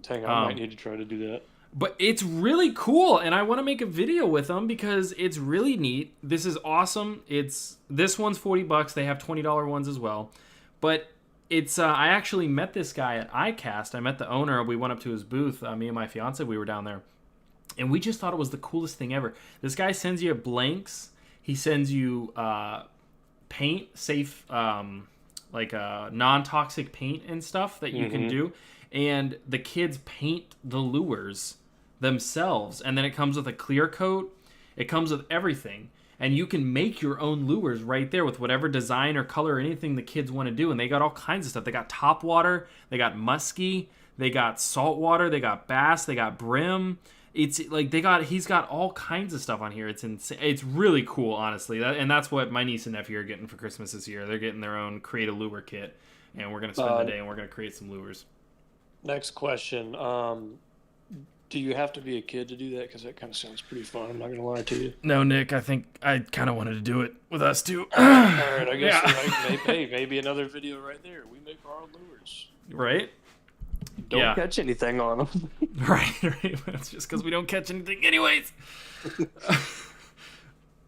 Dang, I might need to try to do that. But it's really cool, and I want to make a video with them because it's really neat. This is awesome. This one's $40. They have $20 ones as well. But it's I actually met this guy at iCast. I met the owner. We went up to his booth. Me and my fiance, we were down there. And we just thought it was the coolest thing ever. This guy sends you blanks. He sends you paint, safe, non-toxic paint and stuff that you can do. And the kids paint the lures themselves. And then it comes with a clear coat. It comes with everything. And you can make your own lures right there with whatever design or color or anything the kids want to do. And they got all kinds of stuff. They got topwater. They got muskie. They got saltwater. They got bass. They got brim. It's like he's got all kinds of stuff on here. It's insane. It's really cool, honestly. And that's what my niece and nephew are getting for Christmas this year. They're getting their own create a lure kit. And we're going to spend the day and we're going to create some lures. Next question. Do you have to be a kid to do that? Because that kind of sounds pretty fun. I'm not going to lie to you. No, Nick, I think I kind of wanted to do it with us too. All right, I guess maybe another video right there. We make our own lures. Right? Don't catch anything on them. Right. That's just because we don't catch anything anyways.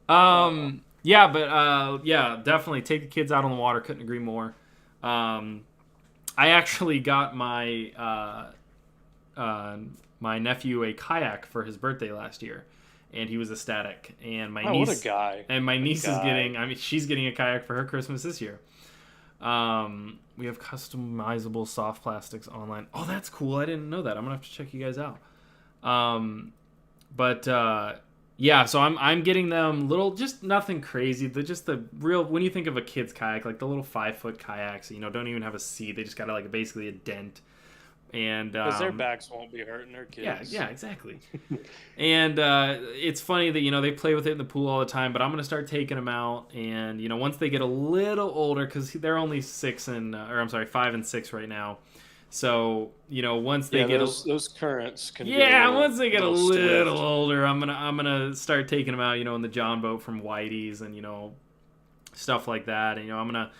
Definitely take the kids out on the water. Couldn't agree more. I actually got my my nephew a kayak for his birthday last year, and he was ecstatic. And my niece, what a guy! And my niece is getting. She's getting a kayak for her Christmas this year. We have customizable soft plastics online. Oh, that's cool. I didn't know that. I'm gonna have to check you guys out. So I'm getting them little, just nothing crazy. They're just the real, when you think of a kid's kayak, like the little 5-foot kayaks, don't even have a seat. They just got like basically a dent. And because their backs won't be hurting their kids. Yeah, exactly. And it's funny that they play with it in the pool all the time, but I'm gonna start taking them out, and once they get a little older, because they're only 5 and 6 right now. So once they get those currents can once they get a little older, I'm gonna start taking them out, in the John boat from Whitey's and stuff like that, and I'm gonna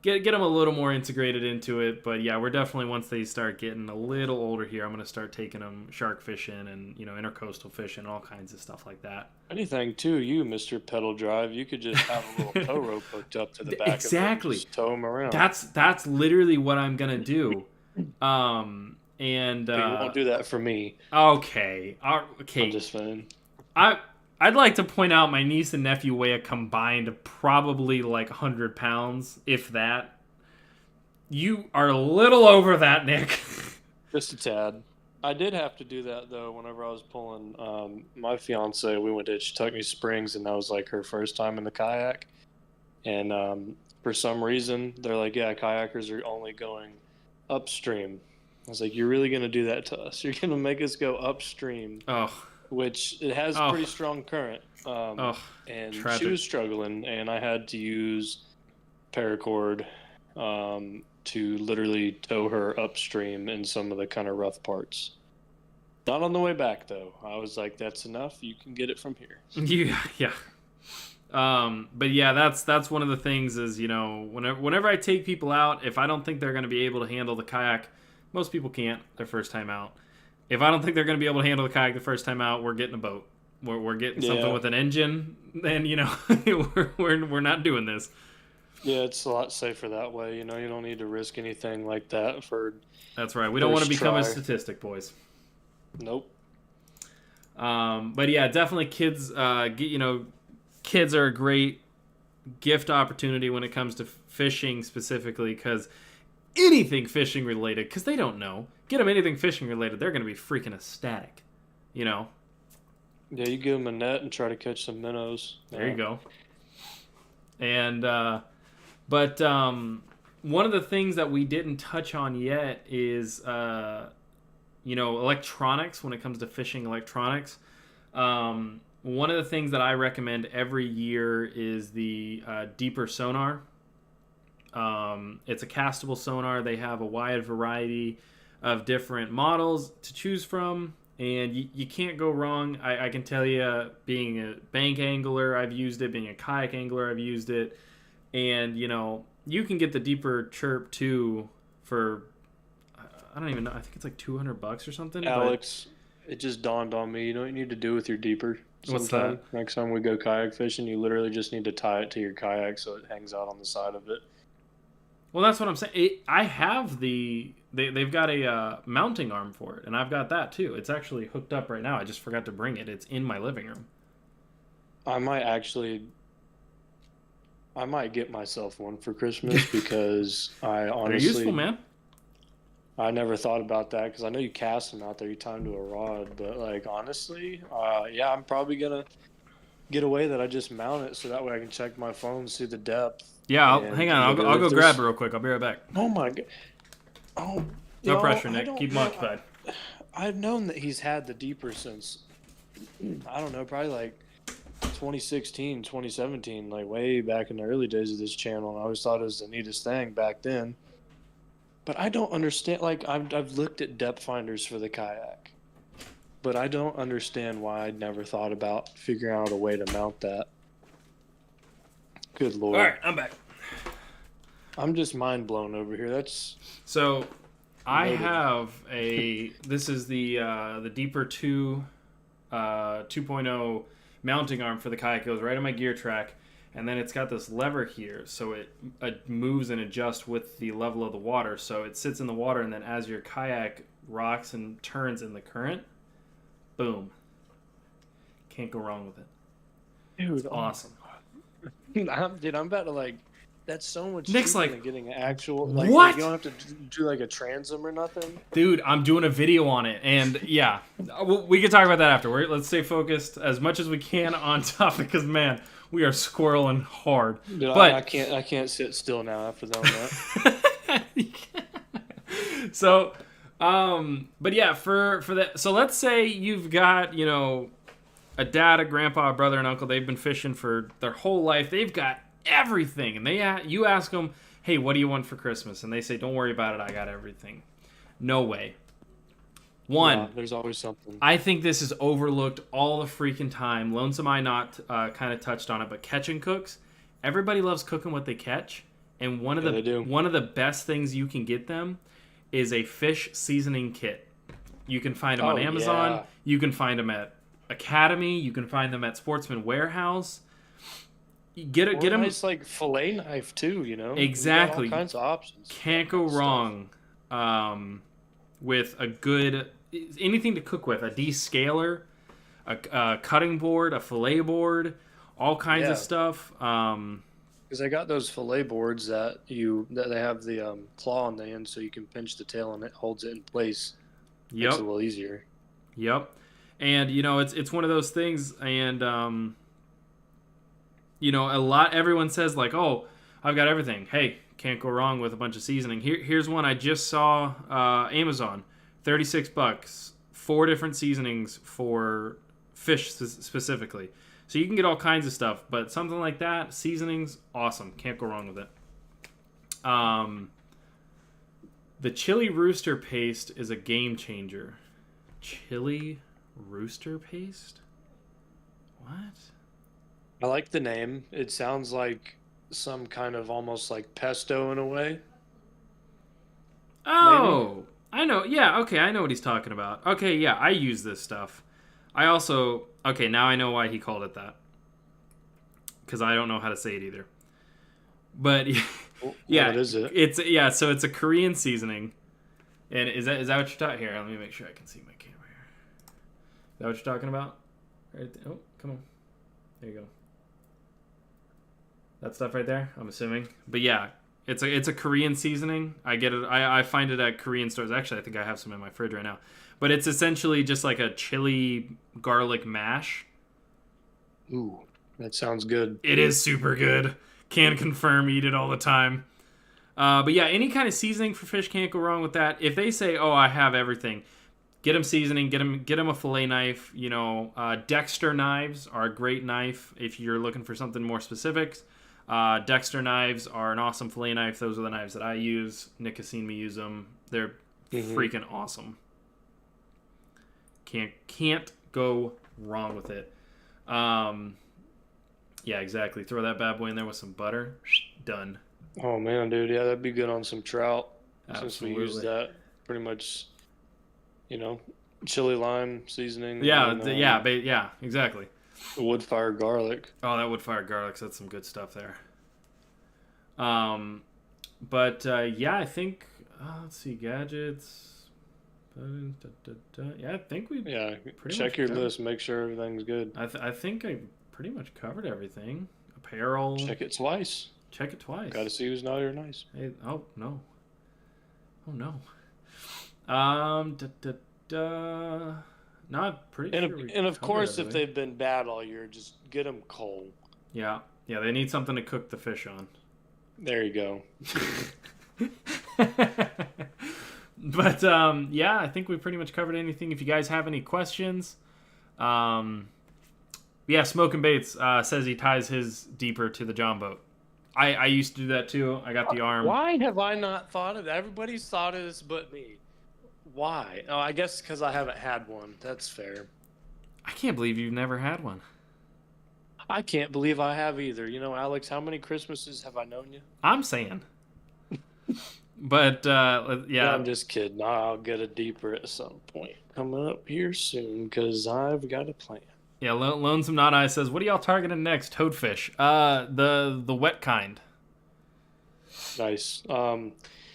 get them a little more integrated into it. But yeah, we're definitely, once they start getting a little older here, I'm gonna start taking them shark fishing and intercoastal fishing, all kinds of stuff like that. Anything too, you Mr. Pedal Drive, you could just have a little tow rope hooked up to the back. Exactly. Of them, just tow them around. That's literally what I'm gonna do. But you won't do that for me. Okay. I'm just saying. I'd like to point out my niece and nephew weigh a combined probably like 100 pounds, if that. You are a little over that, Nick. Just a tad. I did have to do that, though, whenever I was pulling my fiance. We went to Chetuckney Springs, and that was like her first time in the kayak. And for some reason, they're like, yeah, kayakers are only going upstream. I was like, you're really going to do that to us? You're going to make us go upstream? Oh. Which it has pretty strong current. And tragic. She was struggling, and I had to use paracord to literally tow her upstream in some of the kind of rough parts. Not on the way back, though. I was like, that's enough. You can get it from here. Yeah. But yeah, that's one of the things is, whenever I take people out, if I don't think they're going to be able to handle the kayak Most people can't their first time out. If I don't think they're going to be able to handle the kayak the first time out, we're getting a boat. We're getting something with an engine. Then we're not doing this. Yeah, it's a lot safer that way. You don't need to risk anything like that for. That's right. We don't want to become a statistic, boys. Nope. But yeah, definitely kids. Kids are a great gift opportunity when it comes to fishing specifically, because anything fishing related, because they don't know. Get them anything fishing related, they're going to be freaking ecstatic. Yeah, you give them a net and try to catch some minnows. There you go. And but one of the things that we didn't touch on yet is electronics. When it comes to fishing electronics, one of the things that I recommend every year is the deeper sonar. It's a castable sonar. They have a wide variety of different models to choose from, and you can't go wrong. I can tell you, being a bank angler, I've used it. Being a kayak angler, I've used it. And, you can get the deeper chirp, too, for, I don't even know, I think it's like $200 or something. Alex, it just dawned on me. You know what you need to do with your deeper? What's that? Next time we go kayak fishing, you literally just need to tie it to your kayak so it hangs out on the side of it. Well, that's what I'm saying. I have they've got a mounting arm for it, and I've got that too. It's actually hooked up right now. I just forgot to bring it. It's in my living room. I might get myself one for Christmas because I honestly... They're useful, man. I never thought about that because I know you cast them out there, you tie them to a rod, but honestly, I'm probably gonna get away that I just mount it so that way I can check my phone, see the depth. Yeah, hang on. I'll go grab it real quick. I'll be right back. Oh my god! Oh, no pressure, Nick. Keep him occupied. I've known that he's had the deeper since I don't know, probably like 2016, 2017, like way back in the early days of this channel. And I always thought it was the neatest thing back then. But I don't understand. I've looked at depth finders for the kayak, but I don't understand why I'd never thought about figuring out a way to mount that. Good lord! All right, I'm back. I'm just mind blown over here. So I have this is the Deeper 2.0 mounting arm for the kayak. It goes right on my gear track, and then it's got this lever here, so it moves and adjusts with the level of the water. So it sits in the water, and then as your kayak rocks and turns in the current, boom. Can't go wrong with it. Dude, it's awesome. I'm about to that's so much Nick's cheaper than getting an actual what? You don't have to do a transom or nothing. Dude, I'm doing a video on it, and yeah, we can talk about that after. Let's stay focused as much as we can on topic, because man, we are squirreling hard. Dude, but I can't sit still now after that. So, but yeah, for that. So let's say you've got a dad, a grandpa, a brother, and uncle. They've been fishing for their whole life. They've got everything, and you ask them, hey, what do you want for Christmas? And they say, don't worry about it, I got everything. No way. There's always something. I think this is overlooked all the freaking time. Lonesome Eye Not kind of touched on it, but catch and cooks. Everybody loves cooking what they catch, and one of the best things you can get them is a fish seasoning kit. You can find them on Amazon. Yeah. You can find them at Academy. You can find them at Sportsman Warehouse. Get them. Nice fillet knife too, Exactly. All kinds of options. Can't go wrong with a good anything to cook with. A descaler, a cutting board, a fillet board, all kinds of stuff. Because I got those fillet boards that they have the claw on the end, so you can pinch the tail and it holds it in place. Yep. Makes it a little easier. Yep. And it's one of those things, and everyone says oh, I've got everything. Hey, can't go wrong with a bunch of seasoning. Here's one I just saw Amazon, $36, 4 different seasonings for fish specifically. So you can get all kinds of stuff, but something like that, seasonings, awesome. Can't go wrong with it. The chili rooster paste is a game changer. Chili rooster paste? What? I like the name. It sounds like some kind of almost like pesto in a way. Oh, I know. Yeah, okay, I know what he's talking about. Okay, yeah, I use this stuff. I also... Okay, now I know why he called it that. Because I don't know how to say it either. But, yeah, What is it? so it's a Korean seasoning. And is that what you're talking... Here, let me make sure I can see my camera here. Is that what you're talking about? Right there. Oh, come on. There you go. That stuff right there, I'm assuming. But yeah, it's a Korean seasoning. I get it. I find it at Korean stores. Actually, I think I have some in my fridge right now. But it's essentially just like a chili garlic mash. Ooh, that sounds good. It is super good. Can confirm. Eat it all the time. But yeah, any kind of seasoning for fish can't go wrong with that. If they say, "Oh, I have everything," get them seasoning. Get them a fillet knife. You know, Dexter knives are a great knife if you're looking for something more specific. Dexter knives are an awesome fillet knife. Those are the knives that I use. Nick has seen me use them. They're freaking awesome. Can't go wrong with it. Yeah, exactly. Throw that bad boy in there with some butter. Done. Oh man, dude, yeah, that'd be good on some trout. Absolutely. Since we use that pretty much, chili lime seasoning. Yeah, and, yeah, exactly. Wood fire garlic. Oh, that wood fire garlic. That's some good stuff there. But yeah, I think. Let's see, gadgets. Yeah, I think we. Yeah, check your list. Make sure everything's good. I think I pretty much covered everything. Apparel. Check it twice. Check it twice. Got to see who's naughty or nice. Hey, oh no. Oh no. Not pretty sure. And of course, if they've been bad all year, just get them cold. Yeah, they need something to cook the fish on. There you go. But yeah, I think we pretty much covered anything. If you guys have any questions, yeah, Smoking Baits says he ties his deeper to the John boat. I used to do that too. I got the arm. Why have I not thought of that? Everybody's thought of this but me. Why? Oh, I guess because I haven't had one. That's fair. I can't believe you've never had one. I can't believe I have either. You know, Alex, how many Christmases have I known you? I'm saying. But, yeah. I'm just kidding. I'll get a deeper at some point. Coming up here soon, because I've got a plan. Yeah, Lonesome Not Eye says, what are y'all targeting next? Toadfish. The wet kind. Nice.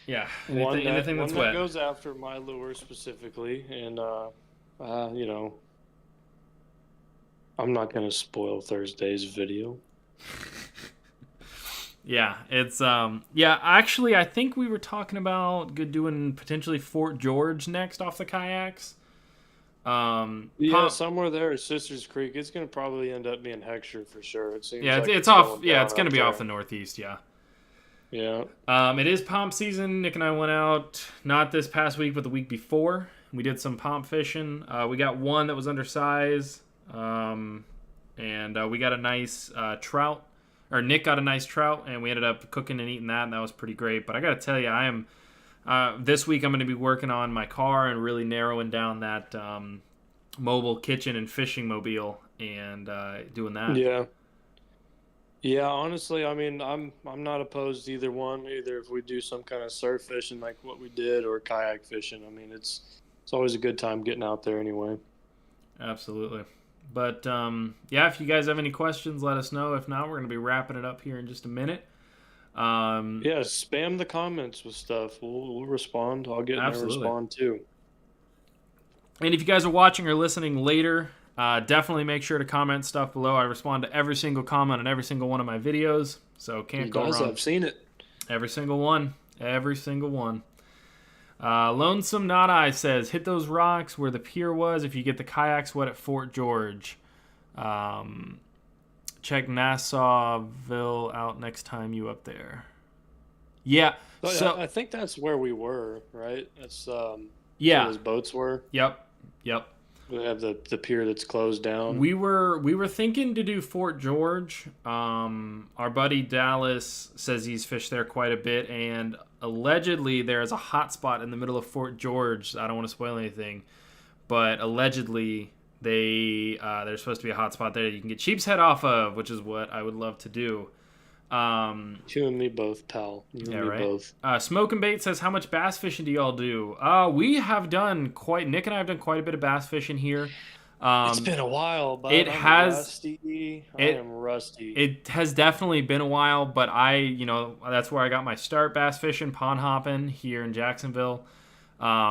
Yeah, anything that's wet. wet. That goes after my lure specifically, and, I'm not going to spoil Thursday's video. Yeah, it's yeah, actually I think we were talking about doing potentially Fort George next off the kayaks. Somewhere there at Sisters Creek. It's going to probably end up being Heckscher for sure. It seems it's off. Yeah, it's going to be off the northeast, yeah. Yeah. It is pomp season. Nick and I went out not this past week but the week before. We did some pomp fishing. We got one that was undersized. And we got a nice trout. Or Nick got a nice trout, and we ended up cooking and eating that, and that was pretty great. But I got to tell you, I am this week I'm going to be working on my car and really narrowing down that mobile kitchen and fishing mobile and doing that. Yeah. Yeah, honestly, I mean, I'm not opposed to either one. Either if we do some kind of surf fishing like what we did, or kayak fishing. I mean, it's always a good time getting out there anyway. Absolutely. But, yeah, if you guys have any questions, let us know. If not, we're going to be wrapping it up here in just a minute. Yeah, spam the comments with stuff. We'll respond. I'll get and respond too. And if you guys are watching or listening later, definitely make sure to comment stuff below. I respond to every single comment on every single one of my videos, so can't go wrong. I've seen it. Every single one. Every single one. Lonesome Not Eye says, hit those rocks where the pier was if you get the kayaks wet at Fort George. Check Nassauville out next time you up there. Yeah. So I think that's where we were, right? That's yeah. Where those boats were. Yep. We have the pier that's closed down. We were thinking to do Fort George. Our buddy Dallas says he's fished there quite a bit, and allegedly there is a hot spot in the middle of Fort George. I don't want to spoil anything, but allegedly there's supposed to be a hot spot there you can get sheep's head off of, which is what I would love to do. You and me both, pal. You Yeah, and me right. both. Smoke and Bait says, how much bass fishing do y'all do? We have done Nick and I have done quite a bit of bass fishing here. It's Um, been a while, it bud. I'm has rusty. I it am rusty. it has definitely been a while, but that's where I got my start bass fishing, pond hopping here in Jacksonville.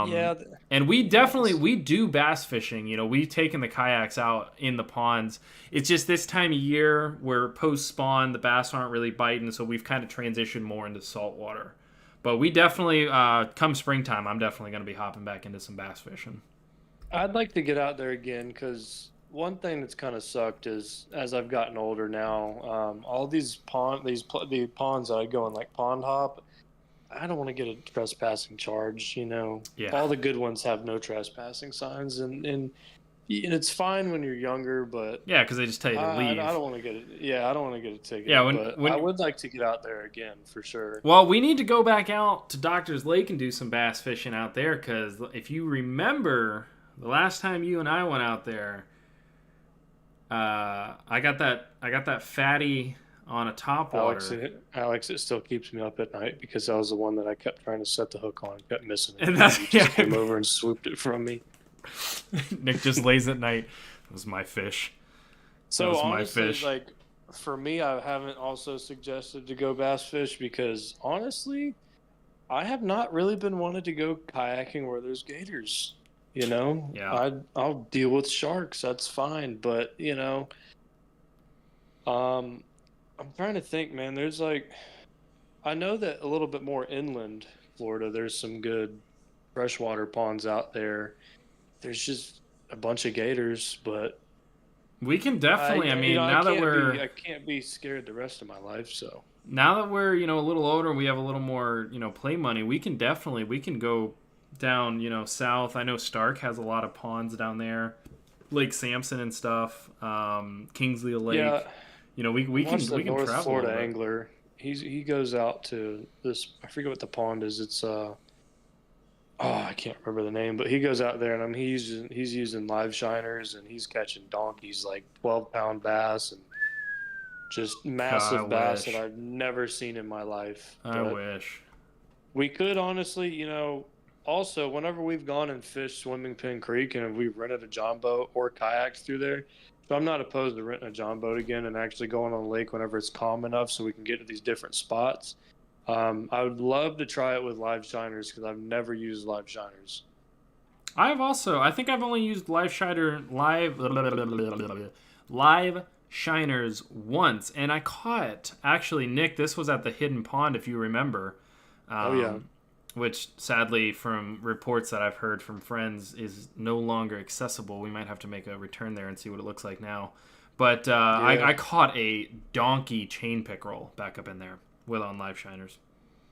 Yeah, And we definitely that's we do bass fishing. We've taken the kayaks out in the ponds. It's just this time of year where post spawn the bass aren't really biting, so we've kind of transitioned more into saltwater. But we definitely come springtime, I'm definitely going to be hopping back into some bass fishing. I'd like to get out there again because one thing that's kind of sucked is as I've gotten older now, all the ponds that I go in like pond hop, I don't want to get a trespassing charge. Yeah, All the good ones have no trespassing signs, and it's fine when you're younger, but yeah, because they just tell you to I leave. don't want to get it. Yeah, I don't want to get a Yeah, ticket, but I would like to get out there again for sure. well, we need to go back out to Doctor's Lake and do some bass fishing out there because if you remember the last time you and I went out there, I got that fatty on a top Alex, water, it still keeps me up at night because I was the one that I kept trying to set the hook on and kept missing it. and And that's he yeah. just came over and swooped it from me. Nick just lays at night. That was my fish. That So was my honestly, fish. like for me, I haven't also suggested to go bass fish because honestly, I have not really been wanting to go kayaking where there's gators. Yeah, I'll deal with sharks. That's fine, but um, I'm trying to think, man. There's like I know that a little bit more inland Florida, there's some good freshwater ponds out there. There's just a bunch of gators, but we can definitely. I mean, I can't be scared the rest of my life. So now that we're a little older and we have a little more play money, we can go down south. I know Stark has a lot of ponds down there, Lake Sampson and stuff, Kingsley yeah, Lake. We I can watched the North travel a Florida little bit. angler. He goes out to this. I forget what the pond is. It's I can't remember the name, but he goes out there and he's using live shiners and he's catching donkeys like 12-pound bass and just God, I massive bass that wish. I've never seen in my life. I But wish. we could honestly, also whenever we've gone and fished Swimming Pin Creek and we've rented a john boat or kayaks through there, so I'm not opposed to renting a john boat again and actually going on the lake whenever it's calm enough so we can get to these different spots. I would love to try it with live shiners because I've never used live shiners. I think I've only used live shiners once, and I caught actually Nick. This was at the hidden pond, if you remember. Oh yeah, Um, which sadly, from reports that I've heard from friends, is no longer accessible. We might have to make a return there and see what it looks like now. But yeah. I caught a donkey chain pickerel back up in there with on live shiners.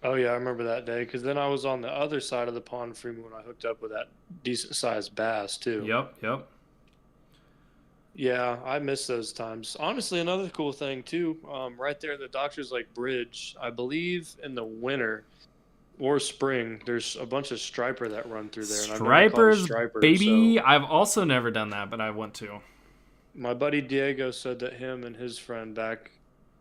Oh yeah, I remember that day because then I was on the other side of the pond for me when I hooked up with that decent sized bass too. Yep, yep. Yeah, I miss those times. Honestly, another cool thing too, right there at the Doctor's Lake Bridge, I believe in the winter or spring, there's a bunch of striper that run through there, and I've never caught a Stripers, striper. So baby. I've also never done that, but I want to. my buddy Diego said that him and his friend back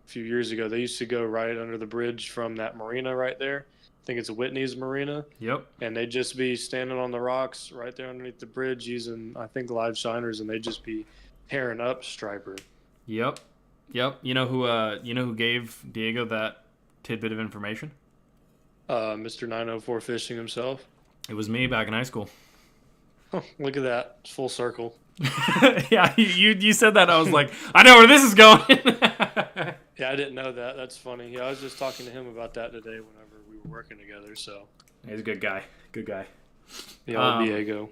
a few years ago, they used to go right under the bridge from that marina right there. I think it's Whitney's Marina. Yep. And they'd just be standing on the rocks right there underneath the bridge using, I think, live shiners, and they'd just be tearing up striper. Yep. Yep. You know who gave Diego that tidbit of information? Mr. 904 Fishing himself. It was me back in high school. Look at that. It's full circle. Yeah, you said that. I was like, I know where this is going. Yeah, I didn't know that. That's funny. Yeah, I was just talking to him about that today whenever we were working together. So He's a good guy. Good guy. yeah, old Diego.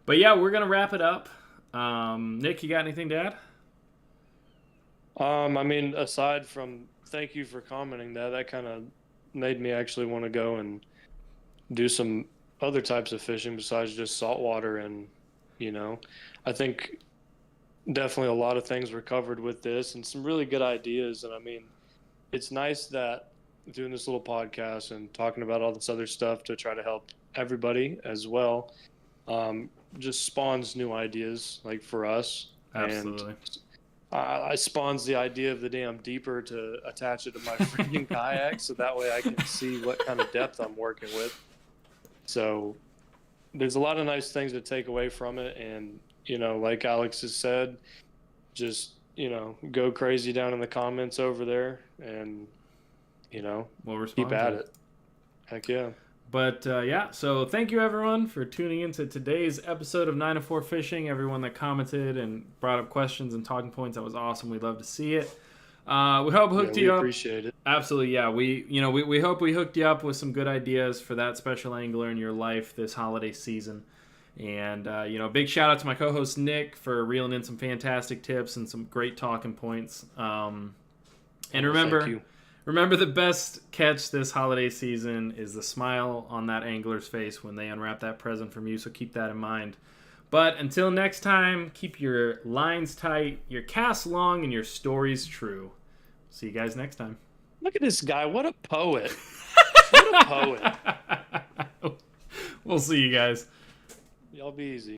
But yeah, we're gonna wrap it up. Nick, you got anything to add? I mean, aside from thank you for commenting that kind of made me actually want to go and do some other types of fishing besides just saltwater. And, I think definitely a lot of things were covered with this and some really good ideas. And I mean, it's nice that doing this little podcast and talking about all this other stuff to try to help everybody as well just spawns new ideas like for us. Absolutely. And I spawns the idea of the damn deeper to attach it to my freaking kayak, so that way I can see what kind of depth I'm working with. So there's a lot of nice things to take away from it, and like Alex has said, just go crazy down in the comments over there, and We'll respond keep at to it. Heck yeah. But yeah, so thank you everyone for tuning into today's episode of 904 Fishing. Everyone that commented and brought up questions and talking points, that was awesome. We'd love to see it. We hope hooked you up. Appreciate it. Absolutely, yeah. We hope we hooked you up with some good ideas for that special angler in your life this holiday season. And big shout out to my co-host Nick for reeling in some fantastic tips and some great talking points. And remember, the best catch this holiday season is the smile on that angler's face when they unwrap that present from you, so keep that in mind. But until next time, keep your lines tight, your casts long, and your stories true. See you guys next time. Look at this guy. What a poet. What a poet. We'll see you guys. Y'all be easy.